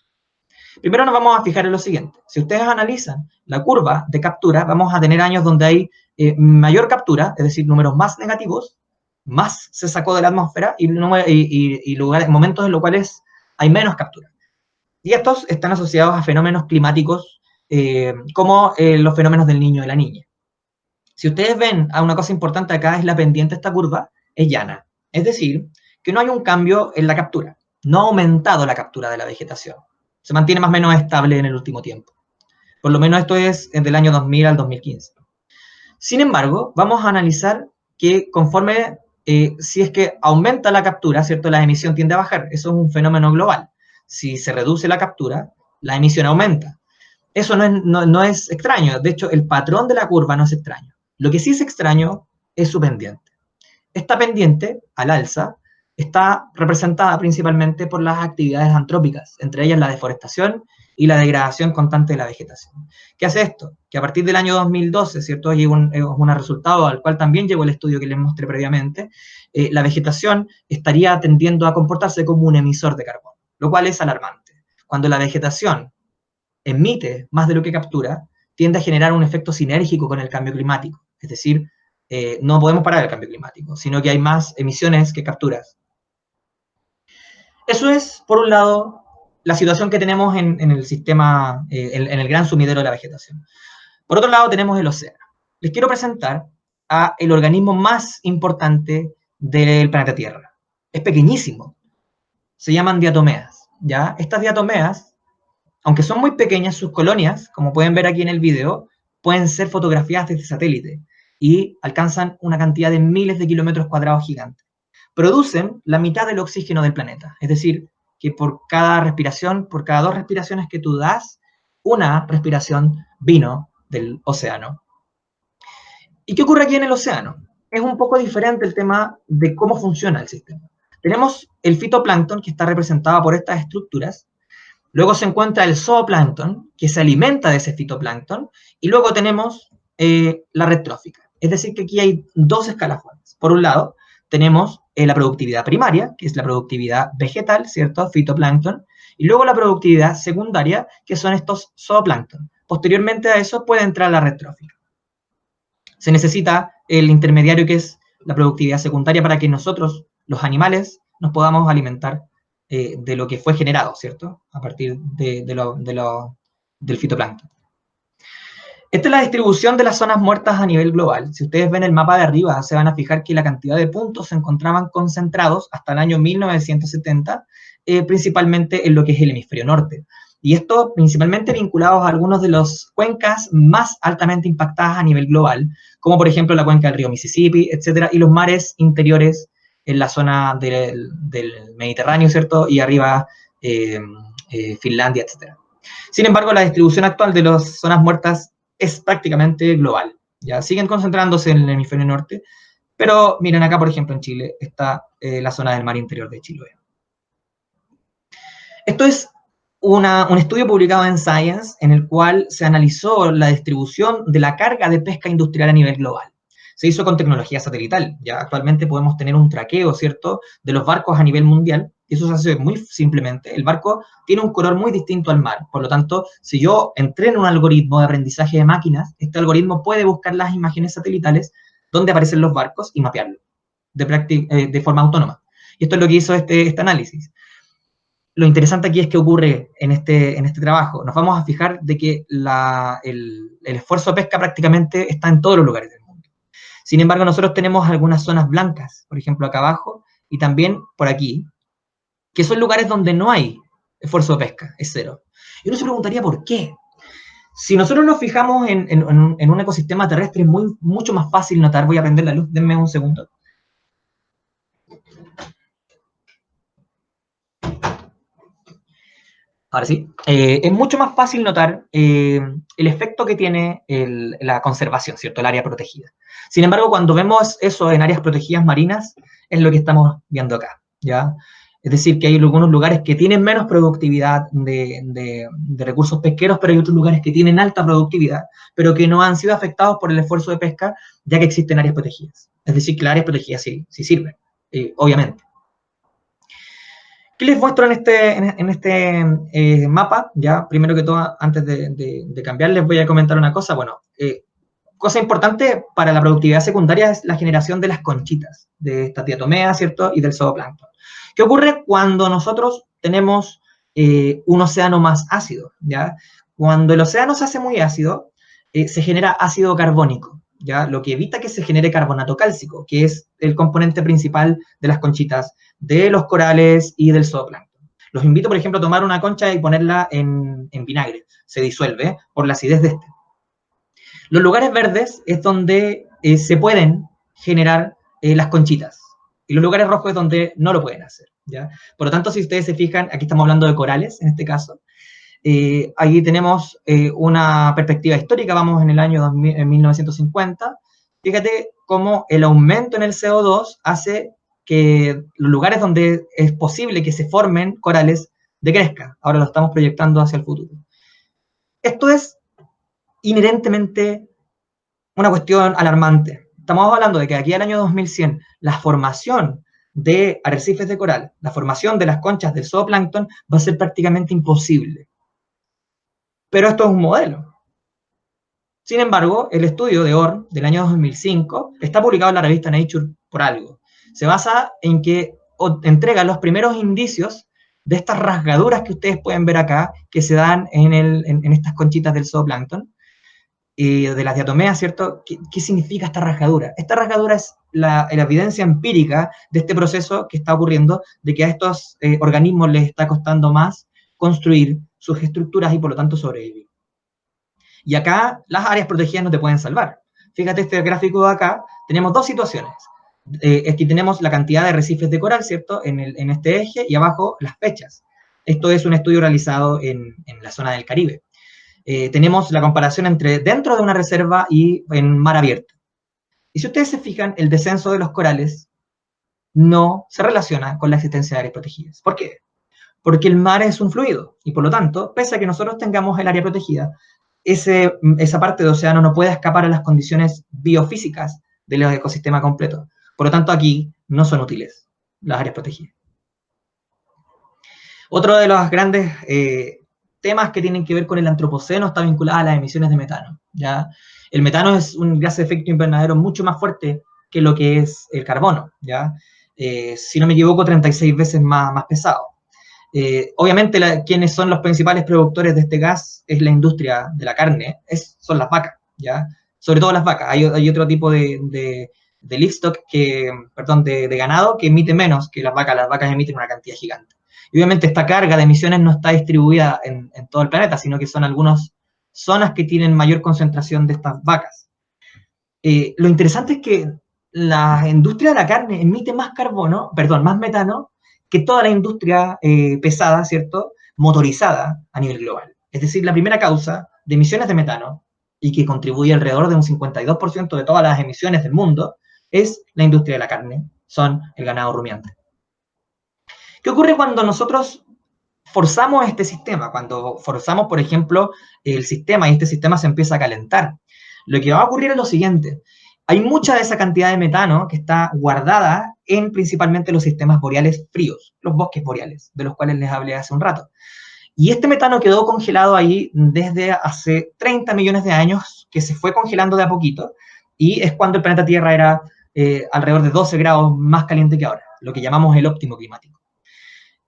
Primero nos vamos a fijar en lo siguiente. Si ustedes analizan la curva de captura, vamos a tener años donde hay mayor captura, es decir, números más negativos, más se sacó de la atmósfera, y momentos en los cuales hay menos captura. Y estos están asociados a fenómenos climáticos como los fenómenos del niño y la niña. Si ustedes ven, una cosa importante acá es la pendiente de esta curva, es llana. Es decir, que no hay un cambio en la captura. No ha aumentado la captura de la vegetación. Se mantiene más o menos estable en el último tiempo. Por lo menos esto es del año 2000 al 2015. Sin embargo, vamos a analizar que conforme, si es que aumenta la captura, ¿cierto? La emisión tiende a bajar. Eso es un fenómeno global. Si se reduce la captura, la emisión aumenta. Eso no es extraño. De hecho, el patrón de la curva no es extraño. Lo que sí es extraño es su pendiente. Esta pendiente, al alza, está representada principalmente por las actividades antrópicas, entre ellas la deforestación y la degradación constante de la vegetación. ¿Qué hace esto? Que a partir del año 2012, ¿cierto? Llegó un resultado al cual también llegó el estudio que les mostré previamente, la vegetación estaría tendiendo a comportarse como un emisor de carbono, lo cual es alarmante. Cuando la vegetación emite más de lo que captura, tiende a generar un efecto sinérgico con el cambio climático, es decir, no podemos parar el cambio climático, sino que hay más emisiones que capturas. Eso es, por un lado, la situación que tenemos en el sistema, en el gran sumidero de la vegetación. Por otro lado, tenemos el océano. Les quiero presentar a el organismo más importante del planeta Tierra. Es pequeñísimo. Se llaman diatomeas, ¿ya? Estas diatomeas, aunque son muy pequeñas, sus colonias, como pueden ver aquí en el video, pueden ser fotografiadas desde satélite y alcanzan una cantidad de miles de kilómetros cuadrados gigantes. Producen la mitad del oxígeno del planeta, es decir, que por cada respiración, por cada 2 respiraciones que tú das, una respiración vino del océano. ¿Y qué ocurre aquí en el océano? Es un poco diferente el tema de cómo funciona el sistema. Tenemos el fitoplancton, que está representado por estas estructuras. Luego se encuentra el zooplancton, que se alimenta de ese fitoplancton, y luego tenemos la red trófica. Es decir, que aquí hay dos escalafones. Por un lado, tenemos la productividad primaria, que es la productividad vegetal, ¿cierto? Fitoplancton, y luego la productividad secundaria, que son estos zooplancton. Posteriormente a eso puede entrar la red trófica. Se necesita el intermediario, que es la productividad secundaria, para que nosotros, los animales, nos podamos alimentar de lo que fue generado, ¿cierto? A partir del fitoplancton. Esta es la distribución de las zonas muertas a nivel global. Si ustedes ven el mapa de arriba, se van a fijar que la cantidad de puntos se encontraban concentrados hasta el año 1970, principalmente en lo que es el hemisferio norte. Y esto principalmente vinculados a algunos de las cuencas más altamente impactadas a nivel global, como por ejemplo la cuenca del río Mississippi, etcétera, y los mares interiores en la zona del Mediterráneo, ¿cierto? Y arriba Finlandia, etcétera. Sin embargo, la distribución actual de las zonas muertas es prácticamente global. Ya siguen concentrándose en el hemisferio norte, pero miren acá, por ejemplo, en Chile está la zona del mar interior de Chiloé. Esto es un estudio publicado en Science en el cual se analizó la distribución de la carga de pesca industrial a nivel global. se hizo con tecnología satelital. Ya actualmente podemos tener un traqueo, ¿cierto?, de los barcos a nivel mundial, y eso se hace muy simplemente. El barco tiene un color muy distinto al mar, por lo tanto, si yo entreno un algoritmo de aprendizaje de máquinas, este algoritmo puede buscar las imágenes satelitales donde aparecen los barcos y mapearlo de forma autónoma. Y esto es lo que hizo este análisis. Lo interesante aquí es que ocurre en este trabajo. Nos vamos a fijar de que el esfuerzo de pesca prácticamente está en todos los lugares del mundo. Sin embargo, nosotros tenemos algunas zonas blancas, por ejemplo, acá abajo, y también por aquí, que son lugares donde no hay esfuerzo de pesca, es cero. Y uno se preguntaría por qué. Si nosotros nos fijamos en un ecosistema terrestre, es mucho más fácil notar. Voy a prender la luz, denme un segundo. Ahora sí, es mucho más fácil notar el efecto que tiene la conservación, ¿cierto? El área protegida. Sin embargo, cuando vemos eso en áreas protegidas marinas, es lo que estamos viendo acá, ¿ya? Es decir, que hay algunos lugares que tienen menos productividad de recursos pesqueros, pero hay otros lugares que tienen alta productividad, pero que no han sido afectados por el esfuerzo de pesca, ya que existen áreas protegidas. Es decir, que las áreas protegidas sí sirven, obviamente. ¿Qué les muestro en este mapa? Ya, primero que todo, antes de cambiar, les voy a comentar una cosa. Bueno, cosa importante para la productividad secundaria es la generación de las conchitas, de esta diatomea, ¿cierto? Y del zooplancton. ¿Qué ocurre cuando nosotros tenemos un océano más ácido? ¿Ya? Cuando el océano se hace muy ácido, se genera ácido carbónico, ¿ya? Lo que evita que se genere carbonato cálcico, que es el componente principal de las conchitas, de los corales y del zooplancton. Los invito, por ejemplo, a tomar una concha y ponerla en vinagre. Se disuelve por la acidez de este. Los lugares verdes es donde se pueden generar las conchitas. Y los lugares rojos es donde no lo pueden hacer, ¿ya? Por lo tanto, si ustedes se fijan, aquí estamos hablando de corales, en este caso. Ahí tenemos una perspectiva histórica, vamos en el año 1950. Fíjate cómo el aumento en el CO2 hace que los lugares donde es posible que se formen corales decrezca. Ahora lo estamos proyectando hacia el futuro. Esto es inherentemente una cuestión alarmante. Estamos hablando de que aquí al año 2100 la formación de arrecifes de coral, la formación de las conchas del zooplancton va a ser prácticamente imposible. Pero esto es un modelo. Sin embargo, el estudio de Orr del año 2005 está publicado en la revista Nature por algo. Se basa en que entrega los primeros indicios de estas rasgaduras que ustedes pueden ver acá, que se dan en estas conchitas del zooplancton, y de las diatomeas, ¿cierto? ¿Qué significa esta rasgadura? Esta rasgadura es la evidencia empírica de este proceso que está ocurriendo, de que a estos organismos les está costando más construir sus estructuras y por lo tanto sobrevivir. Y acá las áreas protegidas no te pueden salvar. Fíjate este gráfico de acá, tenemos dos situaciones. Aquí tenemos la cantidad de arrecifes de coral, ¿cierto? En este eje, y abajo las fechas. Esto es un estudio realizado en la zona del Caribe. Tenemos la comparación entre dentro de una reserva y en mar abierto. Y si ustedes se fijan, el descenso de los corales no se relaciona con la existencia de áreas protegidas. ¿Por qué? Porque el mar es un fluido, y por lo tanto, pese a que nosotros tengamos el área protegida, esa parte de océano no puede escapar a las condiciones biofísicas del ecosistema completo. Por lo tanto, aquí no son útiles las áreas protegidas. Otro de los grandes temas que tienen que ver con el antropoceno está vinculado a las emisiones de metano, ¿ya? El metano es un gas de efecto invernadero mucho más fuerte que lo que es el carbono, ¿ya? Si no me equivoco, 36 veces más pesado. Obviamente, quienes son los principales productores de este gas es la industria de la carne, son las vacas, ¿ya? Sobre todo las vacas. Hay otro tipo de livestock, de ganado, que emite menos que las vacas. Las vacas emiten una cantidad gigante. Y obviamente esta carga de emisiones no está distribuida en todo el planeta, sino que son algunas zonas que tienen mayor concentración de estas vacas. Lo interesante es que la industria de la carne emite más más metano que toda la industria pesada, ¿cierto?, motorizada a nivel global. Es decir, la primera causa de emisiones de metano, y que contribuye alrededor de un 52% de todas las emisiones del mundo, es la industria de la carne, son el ganado rumiante. ¿Qué ocurre cuando nosotros forzamos este sistema? Cuando forzamos, por ejemplo, el sistema y este sistema se empieza a calentar. Lo que va a ocurrir es lo siguiente. Hay mucha de esa cantidad de metano que está guardada en principalmente los sistemas boreales fríos, los bosques boreales, de los cuales les hablé hace un rato. Y este metano quedó congelado ahí desde hace 30 millones de años, que se fue congelando de a poquito, y es cuando el planeta Tierra era alrededor de 12 grados más caliente que ahora, lo que llamamos el óptimo climático.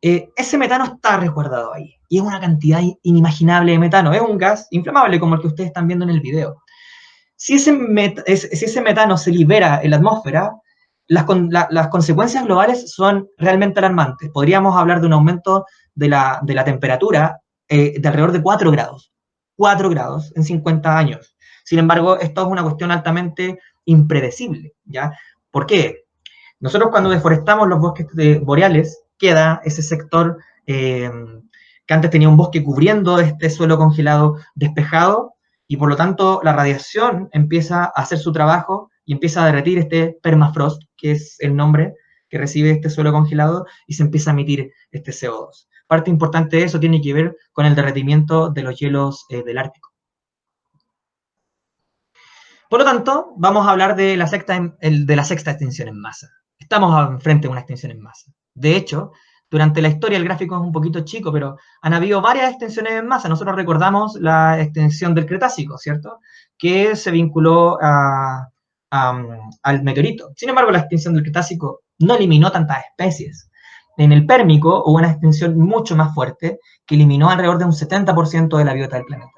Ese metano está resguardado ahí, y es una cantidad inimaginable de metano, es un gas inflamable como el que ustedes están viendo en el video. Si ese metano se libera en la atmósfera, las consecuencias globales son realmente alarmantes. Podríamos hablar de un aumento de la temperatura de alrededor de 4 grados. 4 grados en 50 años. Sin embargo, esto es una cuestión altamente impredecible, ¿ya? ¿Por qué? Nosotros cuando deforestamos los bosques boreales, queda ese sector que antes tenía un bosque cubriendo este suelo congelado despejado, y por lo tanto la radiación empieza a hacer su trabajo y empieza a derretir este permafrost, que es el nombre que recibe este suelo congelado, y se empieza a emitir este CO2. Parte importante de eso tiene que ver con el derretimiento de los hielos del Ártico. Por lo tanto, vamos a hablar de la sexta extinción en masa. Estamos frente a una extinción en masa. De hecho, durante la historia, el gráfico es un poquito chico, pero han habido varias extinciones en masa. Nosotros recordamos la extinción del Cretácico, ¿cierto? Que se vinculó al meteorito. Sin embargo, la extinción del Cretácico no eliminó tantas especies. En el Pérmico hubo una extinción mucho más fuerte que eliminó alrededor de un 70% de la biota del planeta.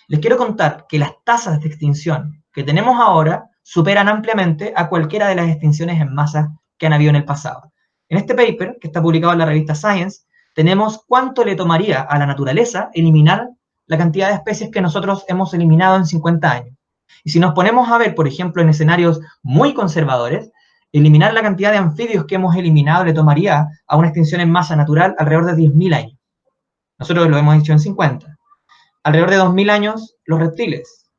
Les quiero contar que las tasas de extinción que tenemos ahora superan ampliamente a cualquiera de las extinciones en masa que han habido en el pasado. En este paper, que está publicado en la revista Science, tenemos cuánto le tomaría a la naturaleza eliminar la cantidad de especies que nosotros hemos eliminado en 50 años. Y si nos ponemos a ver, por ejemplo, en escenarios muy conservadores, eliminar la cantidad de anfibios que hemos eliminado le tomaría a una extinción en masa natural alrededor de 10.000 años. Nosotros lo hemos hecho en 50. Alrededor de 2.000 años los reptiles,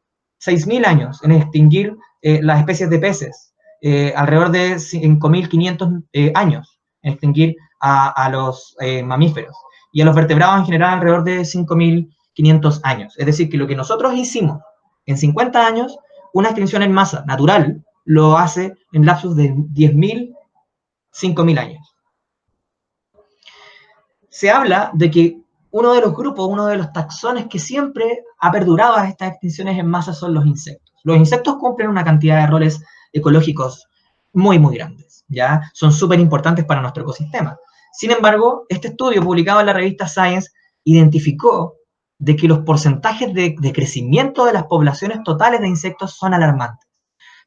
6.000 años en extinguir las especies de peces, alrededor de 5.500 años en extinguir a los mamíferos, y a los vertebrados en general alrededor de 5.500 años. Es decir, que lo que nosotros hicimos en 50 años, una extinción en masa natural lo hace en lapsos de 10.000, 5.000 años. Se habla de que uno de los grupos, uno de los taxones que siempre ha perdurado a estas extinciones en masa son los insectos. Los insectos cumplen una cantidad de roles ecológicos muy, muy grandes, ¿ya? Son súper importantes para nuestro ecosistema. Sin embargo, este estudio publicado en la revista Science identificó de que los porcentajes de crecimiento de las poblaciones totales de insectos son alarmantes.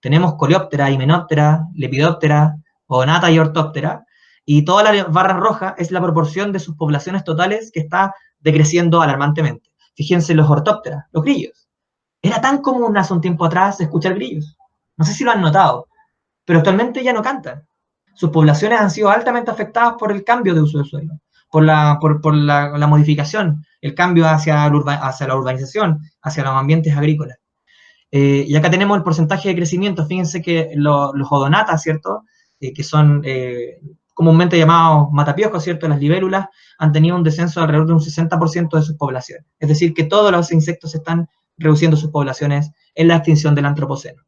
Tenemos Coleóptera, Hymenoptera, Lepidoptera, Odonata y Ortóptera, y toda la barra roja es la proporción de sus poblaciones totales que está decreciendo alarmantemente. Fíjense los ortópteras, los grillos. Era tan común hace un tiempo atrás escuchar grillos. No sé si lo han notado, pero actualmente ya no cantan. Sus poblaciones han sido altamente afectadas por el cambio de uso del suelo, por la modificación, el cambio hacia la urbanización, hacia los ambientes agrícolas. Y acá tenemos el porcentaje de crecimiento. Fíjense que los odonatas, ¿cierto? Que son comúnmente llamados matapiojos, ¿cierto? Las libélulas han tenido un descenso de alrededor de un 60% de sus poblaciones. Es decir, que todos los insectos están reduciendo sus poblaciones en la extinción del antropoceno.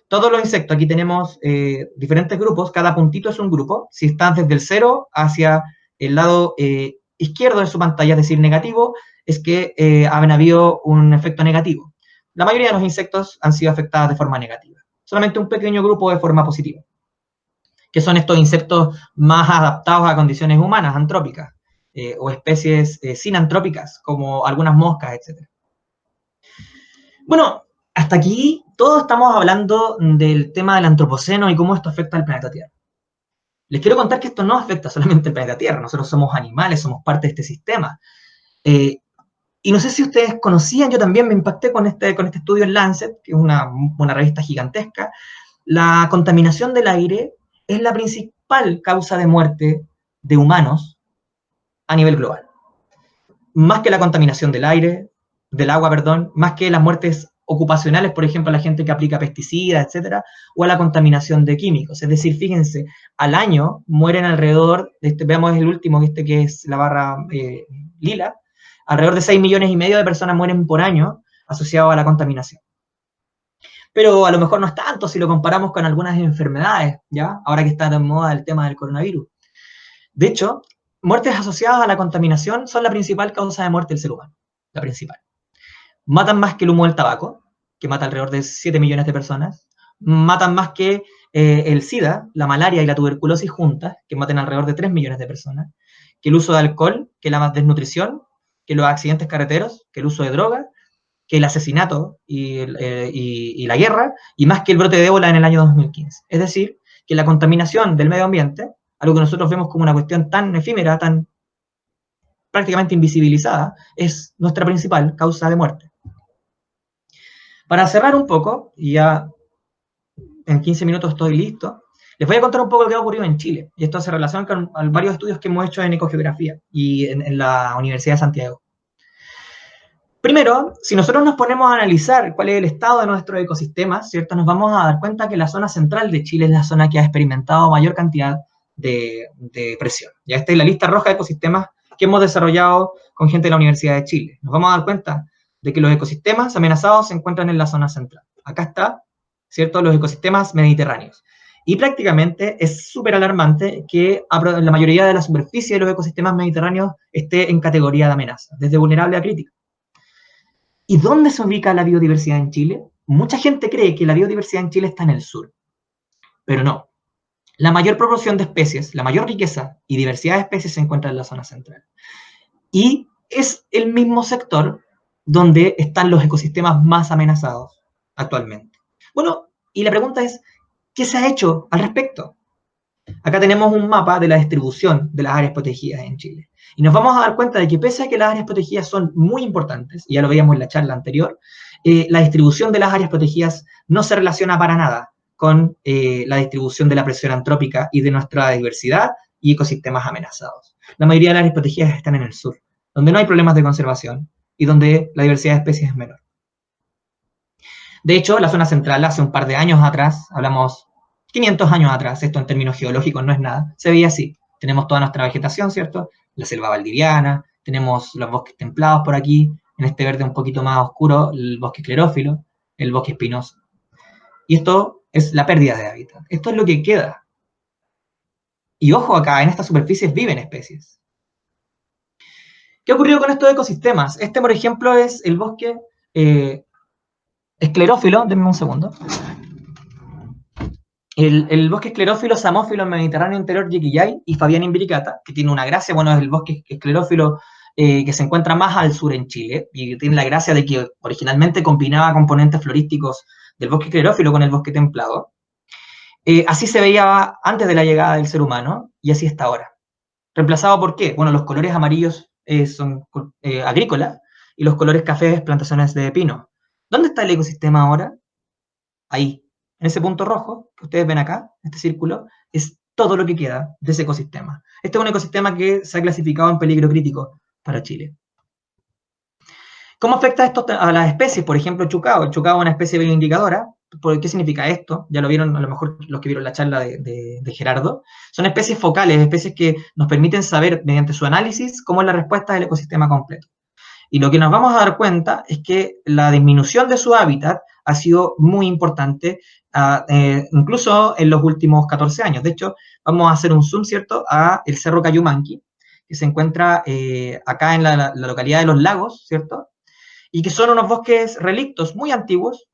Todos los insectos, aquí tenemos diferentes grupos, cada puntito es un grupo. Si están desde el 0 hacia el lado izquierdo de su pantalla, es decir, negativo, es que han habido un efecto negativo. La mayoría de los insectos han sido afectados de forma negativa. Solamente un pequeño grupo de forma positiva, que son estos insectos más adaptados a condiciones humanas, antrópicas, o especies sinantrópicas, como algunas moscas, etc. Bueno, hasta aquí todos estamos hablando del tema del antropoceno y cómo esto afecta al planeta Tierra. Les quiero contar que esto no afecta solamente al planeta Tierra, nosotros somos animales, somos parte de este sistema. Y no sé si ustedes conocían, yo también me impacté con este estudio en Lancet, que es una revista gigantesca. La contaminación del aire es la principal causa de muerte de humanos a nivel global. Más que la contaminación del agua, más que las muertes ocupacionales, por ejemplo, a la gente que aplica pesticidas, etcétera, o a la contaminación de químicos. Es decir, fíjense, al año mueren alrededor, veamos el último, que es la barra lila, alrededor de 6,5 millones de personas mueren por año asociados a la contaminación. pero a lo mejor no es tanto si lo comparamos con algunas enfermedades, ¿ya? Ahora que está de moda el tema del coronavirus. De hecho, muertes asociadas a la contaminación son la principal causa de muerte del ser humano, la principal. Matan más que el humo del tabaco, que mata alrededor de 7 millones de personas, matan más que el SIDA, la malaria y la tuberculosis juntas, que matan alrededor de 3 millones de personas, que el uso de alcohol, que la desnutrición, que los accidentes carreteros, que el uso de drogas, que el asesinato y la guerra, y más que el brote de ébola en el año 2015. Es decir, que la contaminación del medio ambiente, algo que nosotros vemos como una cuestión tan efímera, tan prácticamente invisibilizada, es nuestra principal causa de muerte. Para cerrar un poco, y ya en 15 minutos estoy listo, les voy a contar un poco lo que ha ocurrido en Chile. Y esto se relaciona con varios estudios que hemos hecho en ecogeografía y en la Universidad de Santiago. Primero, si nosotros nos ponemos a analizar cuál es el estado de nuestros ecosistemas, ¿cierto? Nos vamos a dar cuenta que la zona central de Chile es la zona que ha experimentado mayor cantidad de presión. Ya esta es la lista roja de ecosistemas que hemos desarrollado con gente de la Universidad de Chile. Nos vamos a dar cuenta de que los ecosistemas amenazados se encuentran en la zona central. Acá está, ¿cierto? Los ecosistemas mediterráneos. Y prácticamente es súper alarmante que la mayoría de la superficie de los ecosistemas mediterráneos esté en categoría de amenaza, desde vulnerable a crítico. ¿Y dónde se ubica la biodiversidad en Chile? Mucha gente cree que la biodiversidad en Chile está en el sur, pero no. La mayor proporción de especies, la mayor riqueza y diversidad de especies se encuentra en la zona central. Y es el mismo sector donde están los ecosistemas más amenazados actualmente. Bueno, y la pregunta es, ¿qué se ha hecho al respecto? Acá tenemos un mapa de la distribución de las áreas protegidas en Chile. Y nos vamos a dar cuenta de que pese a que las áreas protegidas son muy importantes, y ya lo veíamos en la charla anterior, la distribución de las áreas protegidas no se relaciona para nada con la distribución de la presión antrópica y de nuestra diversidad y ecosistemas amenazados. La mayoría de las áreas protegidas están en el sur, donde no hay problemas de conservación y donde la diversidad de especies es menor. De hecho, la zona central hace un par de años atrás, hablamos 500 años atrás, esto en términos geológicos no es nada, se veía así. Tenemos toda nuestra vegetación, ¿cierto? La selva valdiviana, tenemos los bosques templados por aquí, en este verde un poquito más oscuro, el bosque esclerófilo, el bosque espinoso. Y esto es la pérdida de hábitat. Esto es lo que queda. Y ojo acá, en estas superficies viven especies. ¿Qué ha ocurrido con estos ecosistemas? Este, por ejemplo, es el bosque esclerófilo, denme un segundo. El bosque esclerófilo samófilo en Mediterráneo interior Yiquillay y Fabián Imbricata, que tiene una gracia, bueno, es el bosque esclerófilo que se encuentra más al sur en Chile, y tiene la gracia de que originalmente combinaba componentes florísticos del bosque esclerófilo con el bosque templado. Así se veía antes de la llegada del ser humano, y así está ahora. ¿Reemplazado por qué? Bueno, los colores amarillos son agrícolas, y los colores cafés plantaciones de pino. ¿Dónde está el ecosistema ahora? Ahí. En ese punto rojo que ustedes ven acá, este círculo, es todo lo que queda de ese ecosistema. Este es un ecosistema que se ha clasificado en peligro crítico para Chile. ¿Cómo afecta esto a las especies? Por ejemplo, chucao. El chucao es una especie bioindicadora. ¿Qué significa esto? Ya lo vieron a lo mejor los que vieron la charla de Gerardo. Son especies focales, especies que nos permiten saber mediante su análisis cómo es la respuesta del ecosistema completo. Y lo que nos vamos a dar cuenta es que la disminución de su hábitat ha sido muy importante, incluso en los últimos 14 años. De hecho, vamos a hacer un zoom, ¿cierto?, a el Cerro Cayumanqui, que se encuentra acá en la localidad de Los Lagos, ¿cierto?, y que son unos bosques relictos muy antiguos.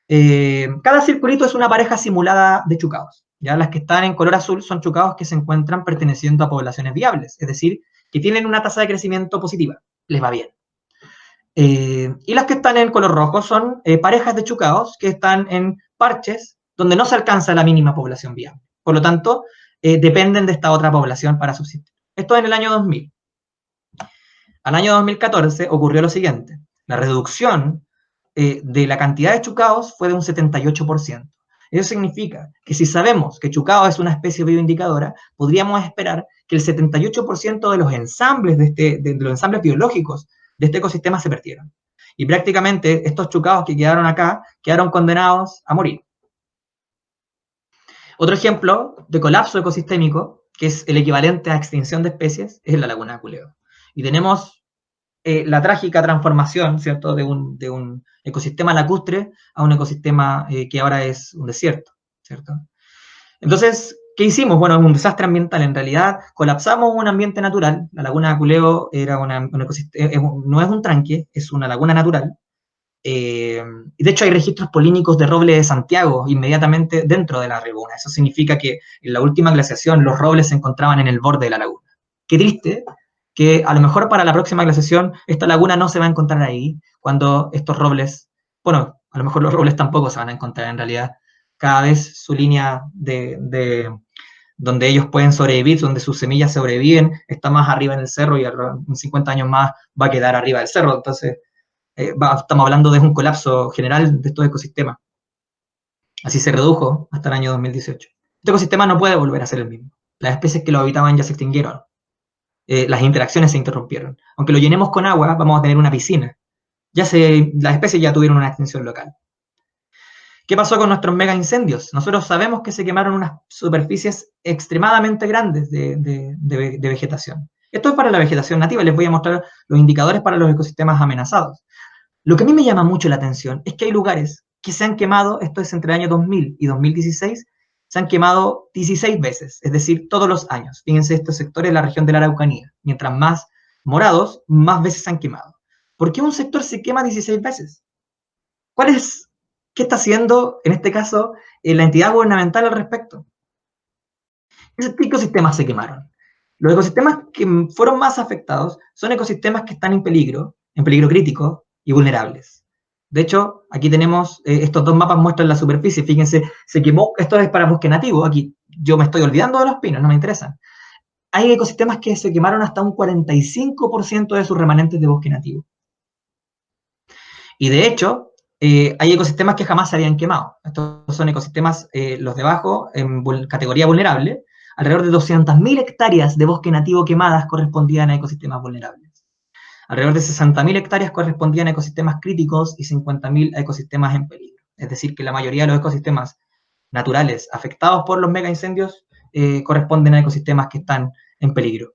Cada circulito es una pareja simulada de chucaos. ¿Ya? Las que están en color azul son chucaos que se encuentran perteneciendo a poblaciones viables, es decir, que tienen una tasa de crecimiento positiva, les va bien. Y las que están en color rojo son parejas de chucaos que están en parches donde no se alcanza la mínima población viable. Por lo tanto, dependen de esta otra población para subsistir. Esto en el año 2000. Al año 2014 ocurrió lo siguiente. La reducción de la cantidad de chucaos fue de un 78%. Eso significa que si sabemos que chucao es una especie bioindicadora, podríamos esperar que el 78% de los ensambles, de los ensambles biológicos de este ecosistema se perdieron. Y prácticamente estos chucaos que quedaron acá quedaron condenados a morir. Otro ejemplo de colapso ecosistémico, que es el equivalente a extinción de especies, es la laguna de Culeo. Y tenemos la trágica transformación, ¿cierto?, de un ecosistema lacustre a un ecosistema que ahora es un desierto, ¿cierto? Entonces, ¿qué hicimos? Bueno, es un desastre ambiental. En realidad, colapsamos un ambiente natural. La laguna de Culeo era un ecosistema, no es un tranque, es una laguna natural. Y de hecho hay registros polínicos de roble de Santiago inmediatamente dentro de la laguna. Eso significa que en la última glaciación los robles se encontraban en el borde de la laguna. Qué triste que a lo mejor para la próxima glaciación esta laguna no se va a encontrar ahí, cuando estos robles, bueno, a lo mejor los robles tampoco se van a encontrar en realidad. Cada vez su línea de donde ellos pueden sobrevivir, donde sus semillas sobreviven, está más arriba en el cerro y en 50 años más va a quedar arriba del cerro. Entonces, estamos hablando de un colapso general de estos ecosistemas. Así se redujo hasta el año 2018. Este ecosistema no puede volver a ser el mismo. Las especies que lo habitaban ya se extinguieron. Las interacciones se interrumpieron. Aunque lo llenemos con agua, vamos a tener una piscina. Las especies ya tuvieron una extinción local. ¿Qué pasó con nuestros mega incendios? Nosotros sabemos que se quemaron unas superficies extremadamente grandes de vegetación. Esto es para la vegetación nativa. Les voy a mostrar los indicadores para los ecosistemas amenazados. Lo que a mí me llama mucho la atención es que hay lugares que se han quemado, esto es entre el año 2000 y 2016, se han quemado 16 veces, es decir, todos los años. Fíjense, estos sectores de la región de la Araucanía. Mientras más morados, más veces se han quemado. ¿Por qué un sector se quema 16 veces? ¿Qué está haciendo, en este caso, la entidad gubernamental al respecto? ¿Qué ecosistemas se quemaron? Los ecosistemas que fueron más afectados son ecosistemas que están en peligro crítico y vulnerables. De hecho, aquí tenemos, estos dos mapas muestran la superficie, fíjense, se quemó, esto es para bosque nativo, aquí yo me estoy olvidando de los pinos, no me interesan. Hay ecosistemas que se quemaron hasta un 45% de sus remanentes de bosque nativo. Y de hecho, hay ecosistemas que jamás se habían quemado. Estos son ecosistemas, los de abajo, en categoría vulnerable. Alrededor de 200.000 hectáreas de bosque nativo quemadas correspondían a ecosistemas vulnerables. Alrededor de 60.000 hectáreas correspondían a ecosistemas críticos y 50.000 a ecosistemas en peligro. Es decir, que la mayoría de los ecosistemas naturales afectados por los megaincendios corresponden a ecosistemas que están en peligro.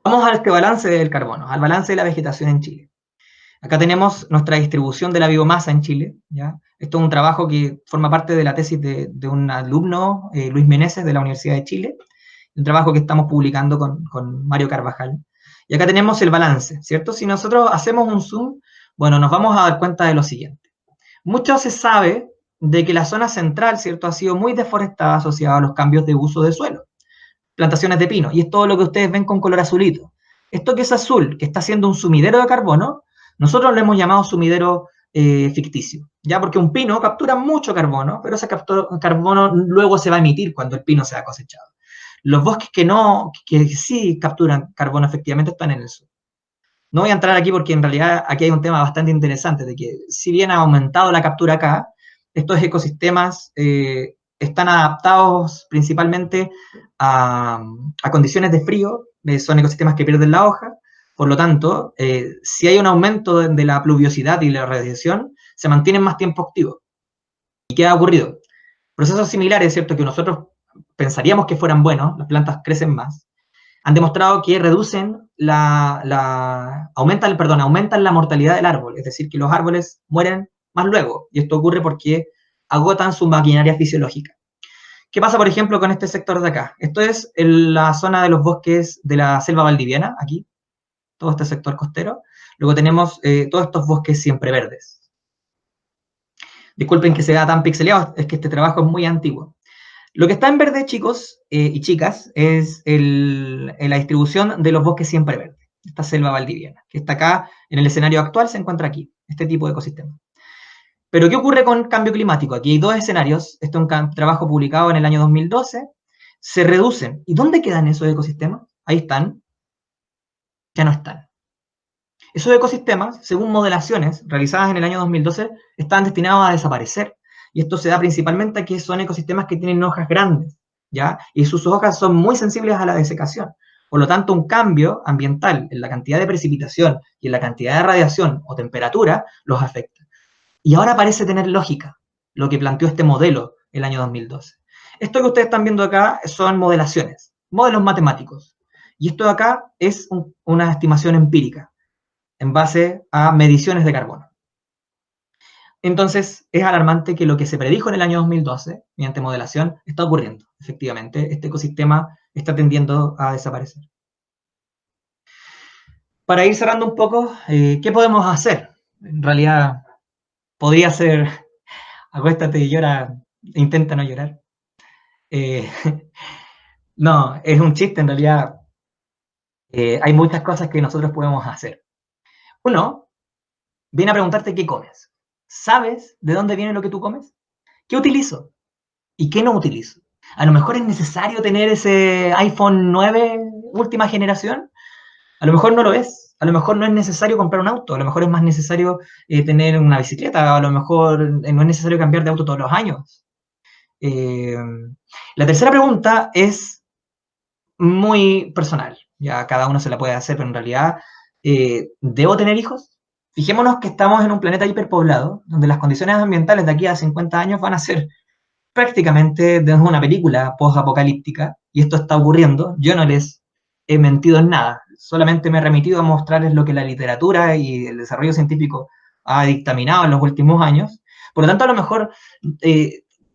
Vamos a este balance del carbono, al balance de la vegetación en Chile. Acá tenemos nuestra distribución de la biomasa en Chile, ¿ya? Esto es un trabajo que forma parte de la tesis de un alumno, Luis Meneses, de la Universidad de Chile, un trabajo que estamos publicando con Mario Carvajal. Y acá tenemos el balance, ¿cierto? Si nosotros hacemos un zoom, bueno, nos vamos a dar cuenta de lo siguiente. Mucho se sabe de que la zona central, ¿cierto?, ha sido muy deforestada asociada a los cambios de uso de suelo. Plantaciones de pino, y es todo lo que ustedes ven con color azulito. Esto que es azul, que está siendo un sumidero de carbono, nosotros lo hemos llamado sumidero ficticio, ¿ya? Porque un pino captura mucho carbono, pero ese carbono luego se va a emitir cuando el pino sea cosechado. Los bosques que sí capturan carbono efectivamente están en el sur. No voy a entrar aquí porque en realidad aquí hay un tema bastante interesante, de que si bien ha aumentado la captura acá, estos ecosistemas están adaptados principalmente a condiciones de frío, son ecosistemas que pierden la hoja, por lo tanto, si hay un aumento de la pluviosidad y la radiación, se mantienen más tiempo activos. ¿Y qué ha ocurrido? Procesos similares, ¿cierto?, que nosotros pensaríamos que fueran buenos, las plantas crecen más, han demostrado que aumentan la mortalidad del árbol, es decir, que los árboles mueren más luego, y esto ocurre porque agotan su maquinaria fisiológica. ¿Qué pasa, por ejemplo, con este sector de acá? Esto es la zona de los bosques de la selva valdiviana, aquí, todo este sector costero. Luego tenemos todos estos bosques siempre verdes. Disculpen que se vea tan pixeleado, es que este trabajo es muy antiguo. Lo que está en verde, chicos y chicas, es la distribución de los bosques siempre verdes, esta selva valdiviana, que está acá, en el escenario actual se encuentra aquí, este tipo de ecosistema. Pero ¿qué ocurre con cambio climático? Aquí hay dos escenarios, este es un trabajo publicado en el año 2012, se reducen. ¿Y dónde quedan esos ecosistemas? Ahí están, ya no están. Esos ecosistemas, según modelaciones realizadas en el año 2012, están destinados a desaparecer. Y esto se da principalmente a que son ecosistemas que tienen hojas grandes, ¿ya? Y sus hojas son muy sensibles a la desecación. Por lo tanto, un cambio ambiental en la cantidad de precipitación y en la cantidad de radiación o temperatura los afecta. Y ahora parece tener lógica lo que planteó este modelo el año 2012. Esto que ustedes están viendo acá son modelaciones, modelos matemáticos. Y esto de acá es una estimación empírica en base a mediciones de carbono. Entonces, es alarmante que lo que se predijo en el año 2012, mediante modelación, está ocurriendo. Efectivamente, este ecosistema está tendiendo a desaparecer. Para ir cerrando un poco, ¿qué podemos hacer? En realidad, podría ser, acuéstate y llora, intenta no llorar. Eh, no, es un chiste, en realidad hay muchas cosas que nosotros podemos hacer. Uno, viene a preguntarte qué comes. ¿Sabes de dónde viene lo que tú comes? ¿Qué utilizo? ¿Y qué no utilizo? A lo mejor es necesario tener ese iPhone 9 última generación, a lo mejor no lo es, a lo mejor no es necesario comprar un auto, a lo mejor es más necesario tener una bicicleta, a lo mejor no es necesario cambiar de auto todos los años. Eh, la tercera pregunta es muy personal, ya cada uno se la puede hacer, pero en realidad, ¿debo tener hijos? Fijémonos que estamos en un planeta hiperpoblado, donde las condiciones ambientales de aquí a 50 años van a ser prácticamente desde una película post-apocalíptica, y esto está ocurriendo. Yo no les he mentido en nada, solamente me he remitido a mostrarles lo que la literatura y el desarrollo científico ha dictaminado en los últimos años. Por lo tanto, a lo mejor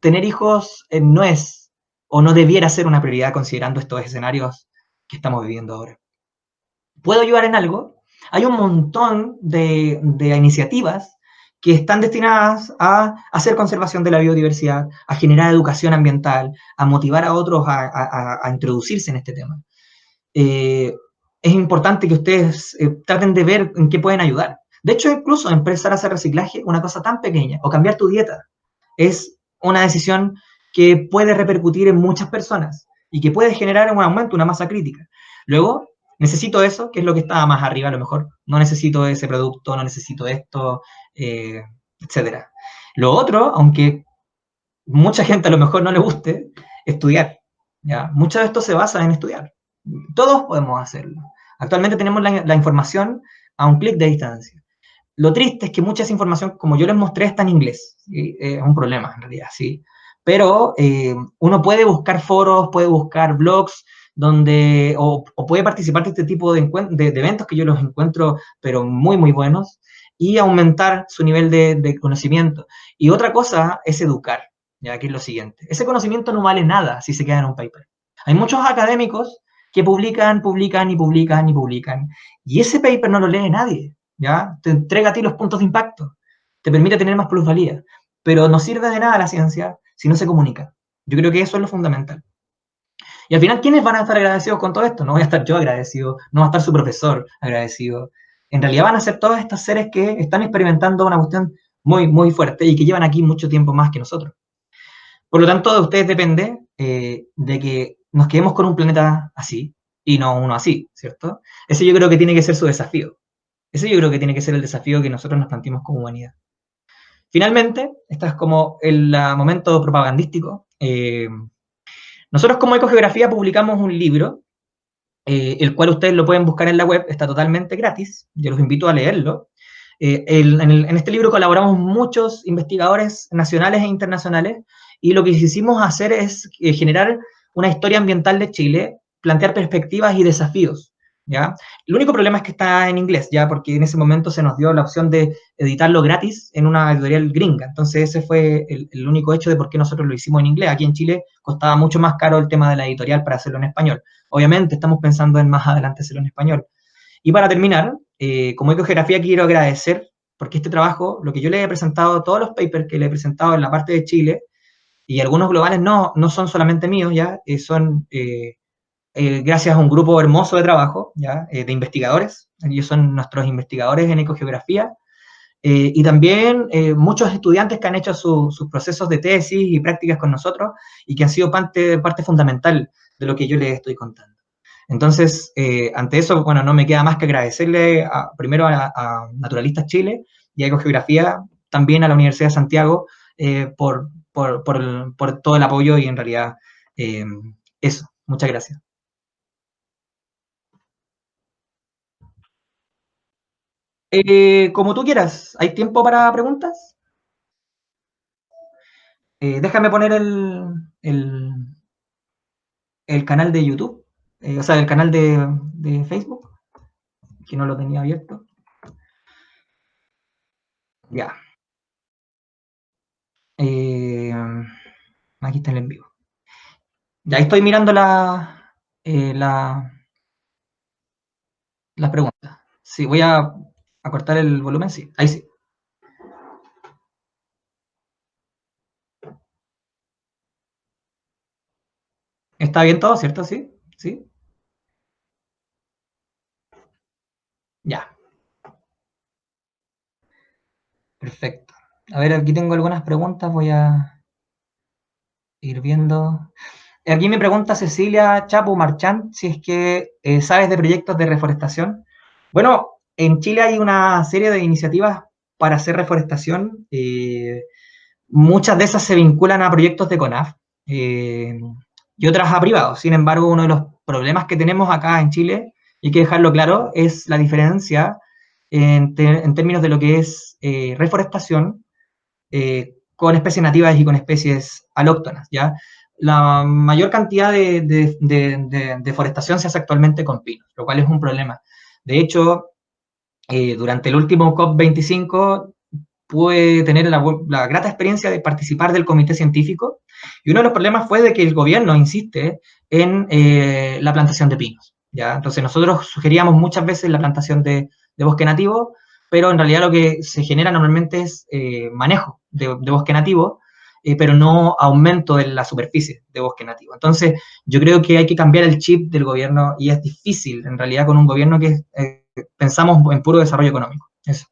tener hijos no es o no debiera ser una prioridad considerando estos escenarios que estamos viviendo ahora. ¿Puedo ayudar en algo? Hay un montón de iniciativas que están destinadas a hacer conservación de la biodiversidad, a generar educación ambiental, a motivar a otros a introducirse en este tema. Es importante que ustedes traten de ver en qué pueden ayudar. De hecho, incluso empezar a hacer reciclaje, una cosa tan pequeña, o cambiar tu dieta, es una decisión que puede repercutir en muchas personas y que puede generar un aumento, una masa crítica. Luego, necesito eso, que es lo que estaba más arriba a lo mejor. No necesito ese producto, no necesito esto, etc. Lo otro, aunque mucha gente a lo mejor no le guste, estudiar. ¿Ya? Mucho de esto se basa en estudiar. Todos podemos hacerlo. Actualmente tenemos la información a un clic de distancia. Lo triste es que mucha esa información, como yo les mostré, está en inglés. ¿Sí? Es un problema, en realidad, sí. Pero uno puede buscar foros, puede buscar blogs, donde, o puede participar de este tipo de eventos que yo los encuentro, pero muy, muy buenos, y aumentar su nivel de conocimiento. Y otra cosa es educar, ya que es lo siguiente. Ese conocimiento no vale nada si se queda en un paper. Hay muchos académicos que publican, publican y publican y publican, y ese paper no lo lee nadie. ¿Ya? Te entrega a ti los puntos de impacto, te permite tener más plusvalía, pero no sirve de nada la ciencia si no se comunica. Yo creo que eso es lo fundamental. Y al final, ¿quiénes van a estar agradecidos con todo esto? No voy a estar yo agradecido, no va a estar su profesor agradecido. En realidad van a ser todos estos seres que están experimentando una cuestión muy, muy fuerte y que llevan aquí mucho tiempo más que nosotros. Por lo tanto, de ustedes depende de que nos quedemos con un planeta así y no uno así, ¿cierto? Ese yo creo que tiene que ser su desafío. Ese yo creo que tiene que ser el desafío que nosotros nos planteemos como humanidad. Finalmente, este es como el momento propagandístico. Nosotros como Ecogeografía publicamos un libro, el cual ustedes lo pueden buscar en la web, está totalmente gratis, yo los invito a leerlo. En este libro colaboramos muchos investigadores nacionales e internacionales y lo que quisimos hacer es generar una historia ambiental de Chile, plantear perspectivas y desafíos. ¿Ya? El único problema es que está en inglés, ya, porque en ese momento se nos dio la opción de editarlo gratis en una editorial gringa. Entonces ese fue el único hecho de por qué nosotros lo hicimos en inglés. Aquí en Chile costaba mucho más caro el tema de la editorial para hacerlo en español. Obviamente estamos pensando en más adelante hacerlo en español. Y para terminar, como Ecogeografía quiero agradecer, porque este trabajo, lo que yo le he presentado, todos los papers que le he presentado en la parte de Chile, y algunos globales no son solamente míos, ya, son gracias a un grupo hermoso de trabajo, ya, de investigadores, ellos son nuestros investigadores en ecogeografía, y también muchos estudiantes que han hecho sus procesos de tesis y prácticas con nosotros, y que han sido parte fundamental de lo que yo les estoy contando. Entonces, ante eso, bueno, no me queda más que agradecerle primero a Naturalistas Chile y a Ecogeografía, también a la Universidad de Santiago, por todo el apoyo y en realidad eso. Muchas gracias. Como tú quieras, ¿hay tiempo para preguntas? Déjame poner el canal de YouTube. o sea, el canal de Facebook, que no lo tenía abierto. Ya. Aquí está el en vivo. Ya estoy mirando las preguntas. Sí, voy a cortar el volumen, sí. Ahí sí. ¿Está bien todo, cierto? Sí. Sí. Ya. Perfecto. A ver, aquí tengo algunas preguntas. Voy a ir viendo. Aquí me pregunta Cecilia Chapu Marchand si es que sabes de proyectos de reforestación. Bueno, en Chile hay una serie de iniciativas para hacer reforestación. Muchas de esas se vinculan a proyectos de CONAF eh, y otras a privados. Sin embargo, uno de los problemas que tenemos acá en Chile, y hay que dejarlo claro, es la diferencia en términos de lo que es reforestación con especies nativas y con especies alóctonas, ¿ya? La mayor cantidad de deforestación se hace actualmente con pinos, lo cual es un problema. De hecho, durante el último COP25 pude tener la grata experiencia de participar del comité científico y uno de los problemas fue de que el gobierno insiste en la plantación de pinos, ¿ya? Entonces nosotros sugeríamos muchas veces la plantación de bosque nativo, pero en realidad lo que se genera normalmente es manejo de bosque nativo, pero no aumento de la superficie de bosque nativo. Entonces yo creo que hay que cambiar el chip del gobierno y es difícil en realidad con un gobierno que pensamos en puro desarrollo económico. Eso.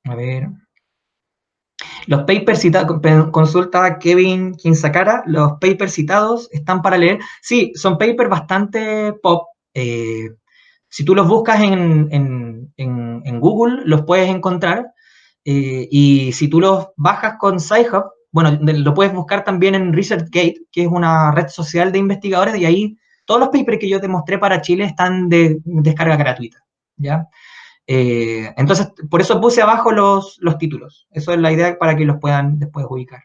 A ver. Los papers citados, consulta Kevin Kinsacara, los papers citados están para leer. Sí, son papers bastante pop. Si tú los buscas en Google, los puedes encontrar. Y si tú los bajas con Sci-Hub, bueno, lo puedes buscar también en ResearchGate, que es una red social de investigadores, y ahí todos los papers que yo te mostré para Chile están de descarga gratuita. ¿Ya? Entonces, por eso puse abajo los títulos. Eso es la idea para que los puedan después ubicar.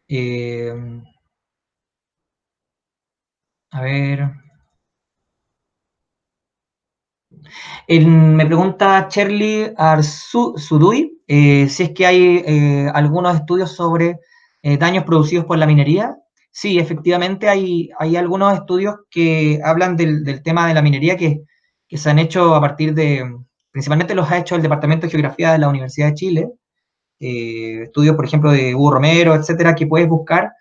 Eh, a ver. Me pregunta Shirley Arsudui si es que hay algunos estudios sobre daños producidos por la minería. Sí, efectivamente hay algunos estudios que hablan del tema de la minería que se han hecho a partir principalmente los ha hecho el Departamento de Geografía de la Universidad de Chile, estudios, por ejemplo, de Hugo Romero, etcétera, que puedes buscar,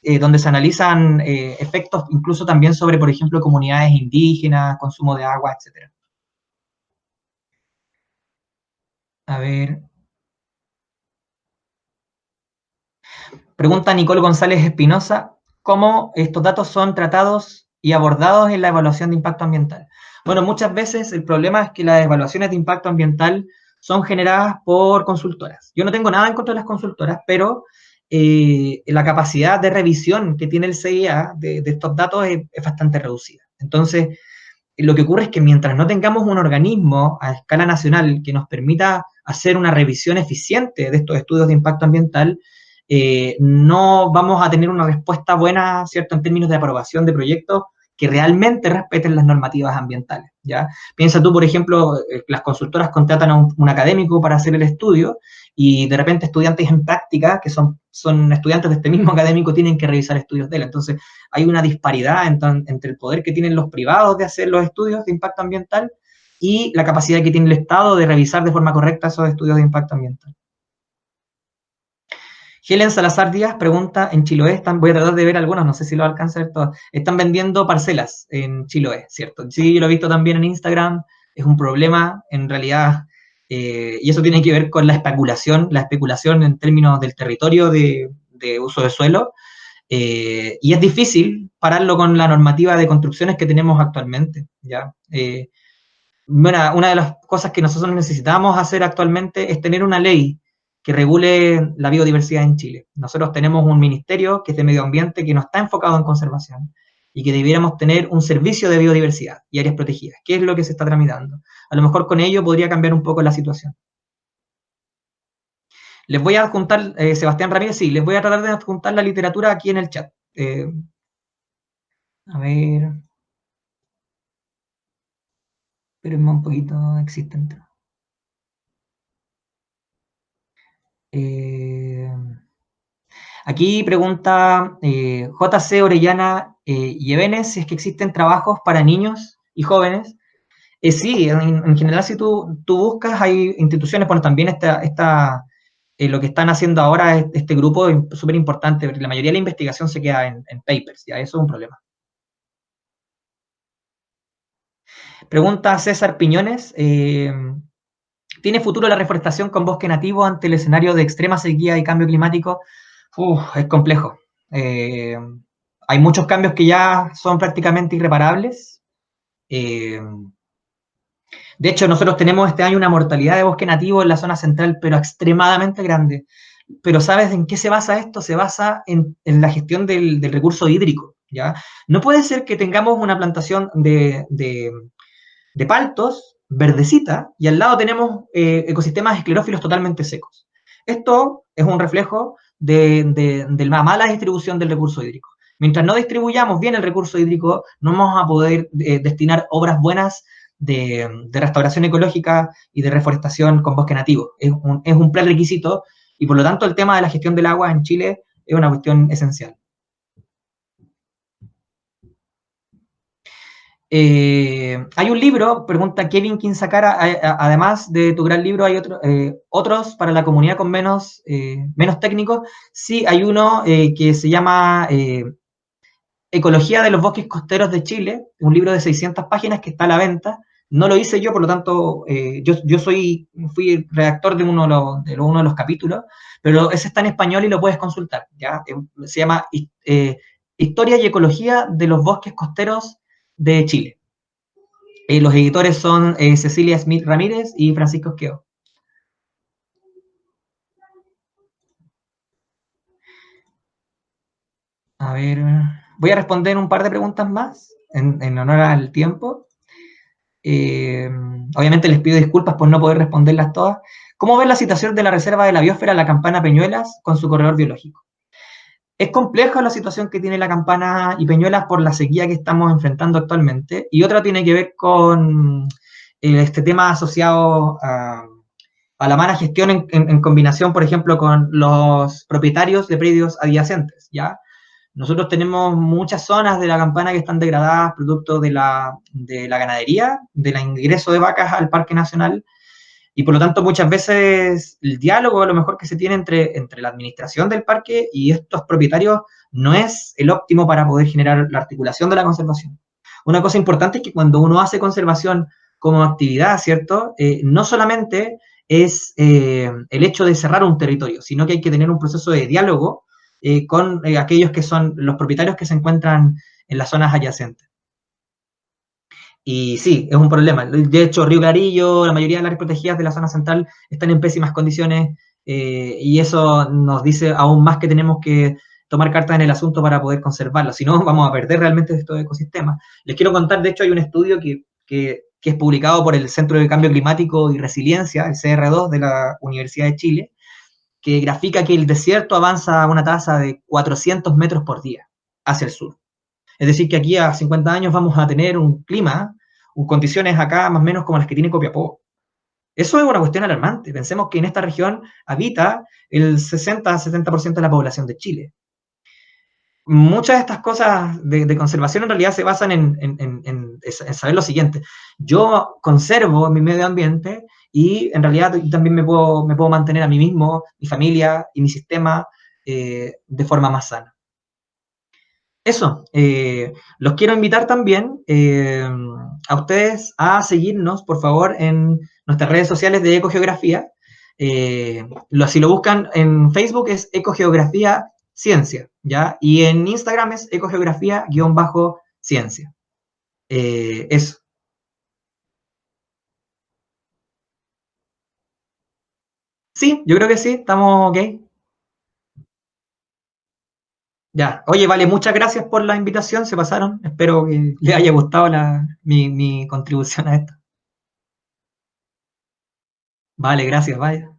donde se analizan efectos incluso también sobre, por ejemplo, comunidades indígenas, consumo de agua, etcétera. A ver, pregunta Nicole González Espinosa, ¿cómo estos datos son tratados y abordados en la evaluación de impacto ambiental? Bueno, muchas veces el problema es que las evaluaciones de impacto ambiental son generadas por consultoras. Yo no tengo nada en contra de las consultoras, pero la capacidad de revisión que tiene el CIA de estos datos es bastante reducida. Entonces, lo que ocurre es que mientras no tengamos un organismo a escala nacional que nos permita hacer una revisión eficiente de estos estudios de impacto ambiental, no vamos a tener una respuesta buena, ¿cierto?, en términos de aprobación de proyectos que realmente respeten las normativas ambientales, ¿ya? Piensa tú, por ejemplo, las consultoras contratan a un académico para hacer el estudio y de repente estudiantes en práctica, que son estudiantes de este mismo académico, tienen que revisar estudios de él. Entonces, hay una disparidad entre el poder que tienen los privados de hacer los estudios de impacto ambiental y la capacidad que tiene el Estado de revisar de forma correcta esos estudios de impacto ambiental. Helen Salazar Díaz pregunta, en Chiloé voy a tratar de ver algunos, no sé si lo alcanza a ver todos, están vendiendo parcelas en Chiloé, ¿cierto? Sí, yo lo he visto también en Instagram, es un problema en realidad, y eso tiene que ver con la especulación en términos del territorio de uso de suelo, y es difícil pararlo con la normativa de construcciones que tenemos actualmente, ¿ya? Bueno, una de las cosas que nosotros necesitamos hacer actualmente es tener una ley que regule la biodiversidad en Chile. Nosotros tenemos un ministerio que es de medio ambiente que no está enfocado en conservación y que debiéramos tener un servicio de biodiversidad y áreas protegidas, que es lo que se está tramitando. A lo mejor con ello podría cambiar un poco la situación. Les voy a adjuntar, Sebastián Ramírez, sí, les voy a tratar de adjuntar la literatura aquí en el chat. A ver, espérenme un poquito, existente. Eh, Aquí pregunta JC Orellana Yevenes si es que existen trabajos para niños y jóvenes. Sí, en general si tú buscas, hay instituciones, bueno, también lo que están haciendo ahora este grupo es súper importante, porque la mayoría de la investigación se queda en papers, ya eso es un problema. Pregunta César Piñones, ¿tiene futuro la reforestación con bosque nativo ante el escenario de extrema sequía y cambio climático? Es complejo. Eh, Hay muchos cambios que ya son prácticamente irreparables. Eh, de hecho, nosotros tenemos este año una mortalidad de bosque nativo en la zona central, pero extremadamente grande. Pero ¿sabes en qué se basa esto? Se basa en la gestión del recurso hídrico. ¿Ya? No puede ser que tengamos una plantación de paltos verdecita y al lado tenemos ecosistemas esclerófilos totalmente secos. Esto es un reflejo de la mala distribución del recurso hídrico. Mientras no distribuyamos bien el recurso hídrico, no vamos a poder destinar obras buenas de restauración ecológica y de reforestación con bosque nativo. Es un prerequisito y por lo tanto el tema de la gestión del agua en Chile es una cuestión esencial. Hay un libro, pregunta Kevin Kinsacara, además de tu gran libro, ¿hay otros para la comunidad con menos técnicos? Sí, hay uno que se llama Ecología de los bosques costeros de Chile, un libro de 600 páginas que está a la venta. No lo hice yo, por lo tanto, yo fui redactor de uno de los capítulos, pero ese está en español y lo puedes consultar. ¿Ya? Se llama Historia y Ecología de los bosques costeros de Chile. Los editores son Cecilia Smith Ramírez y Francisco Esqueo. A ver, voy a responder un par de preguntas más en honor al tiempo. Eh, Obviamente les pido disculpas por no poder responderlas todas. ¿Cómo ves la situación de la Reserva de la Biosfera La Campana Peñuelas con su corredor biológico? Es compleja la situación que tiene La Campana y Peñuelas por la sequía que estamos enfrentando actualmente, y otra tiene que ver con este tema asociado a la mala gestión en combinación, por ejemplo, con los propietarios de predios adyacentes, ¿ya? Nosotros tenemos muchas zonas de La Campana que están degradadas producto de la ganadería, del ingreso de vacas al Parque Nacional, y por lo tanto muchas veces el diálogo a lo mejor que se tiene entre la administración del parque y estos propietarios no es el óptimo para poder generar la articulación de la conservación. Una cosa importante es que cuando uno hace conservación como actividad, ¿cierto? No solamente es el hecho de cerrar un territorio, sino que hay que tener un proceso de diálogo con aquellos que son los propietarios que se encuentran en las zonas adyacentes. Y sí, es un problema. De hecho, Río Clarillo, la mayoría de las áreas protegidas de la zona central están en pésimas condiciones y eso nos dice aún más que tenemos que tomar cartas en el asunto para poder conservarlo. Si no, vamos a perder realmente estos ecosistemas. Les quiero contar, de hecho, hay un estudio que es publicado por el Centro de Cambio Climático y Resiliencia, el CR2 de la Universidad de Chile, que grafica que el desierto avanza a una tasa de 400 metros por día hacia el sur. Es decir, que aquí a 50 años vamos a tener un clima, condiciones acá más o menos como las que tiene Copiapó. Eso es una cuestión alarmante. Pensemos que en esta región habita el 60-70% de la población de Chile. Muchas de estas cosas de conservación en realidad se basan en saber lo siguiente. Yo conservo mi medio ambiente y en realidad también me puedo mantener a mí mismo, mi familia y mi sistema de forma más sana. Eso, los quiero invitar también a ustedes a seguirnos, por favor, en nuestras redes sociales de Ecogeografía. Si lo buscan en Facebook es Ecogeografía Ciencia, ¿ya? Y en Instagram es Ecogeografía-ciencia. Eso. Sí, yo creo que sí, estamos ok. Ya, oye, vale, muchas gracias por la invitación, se pasaron. Espero que les haya gustado mi contribución a esto. Vale, gracias, vaya.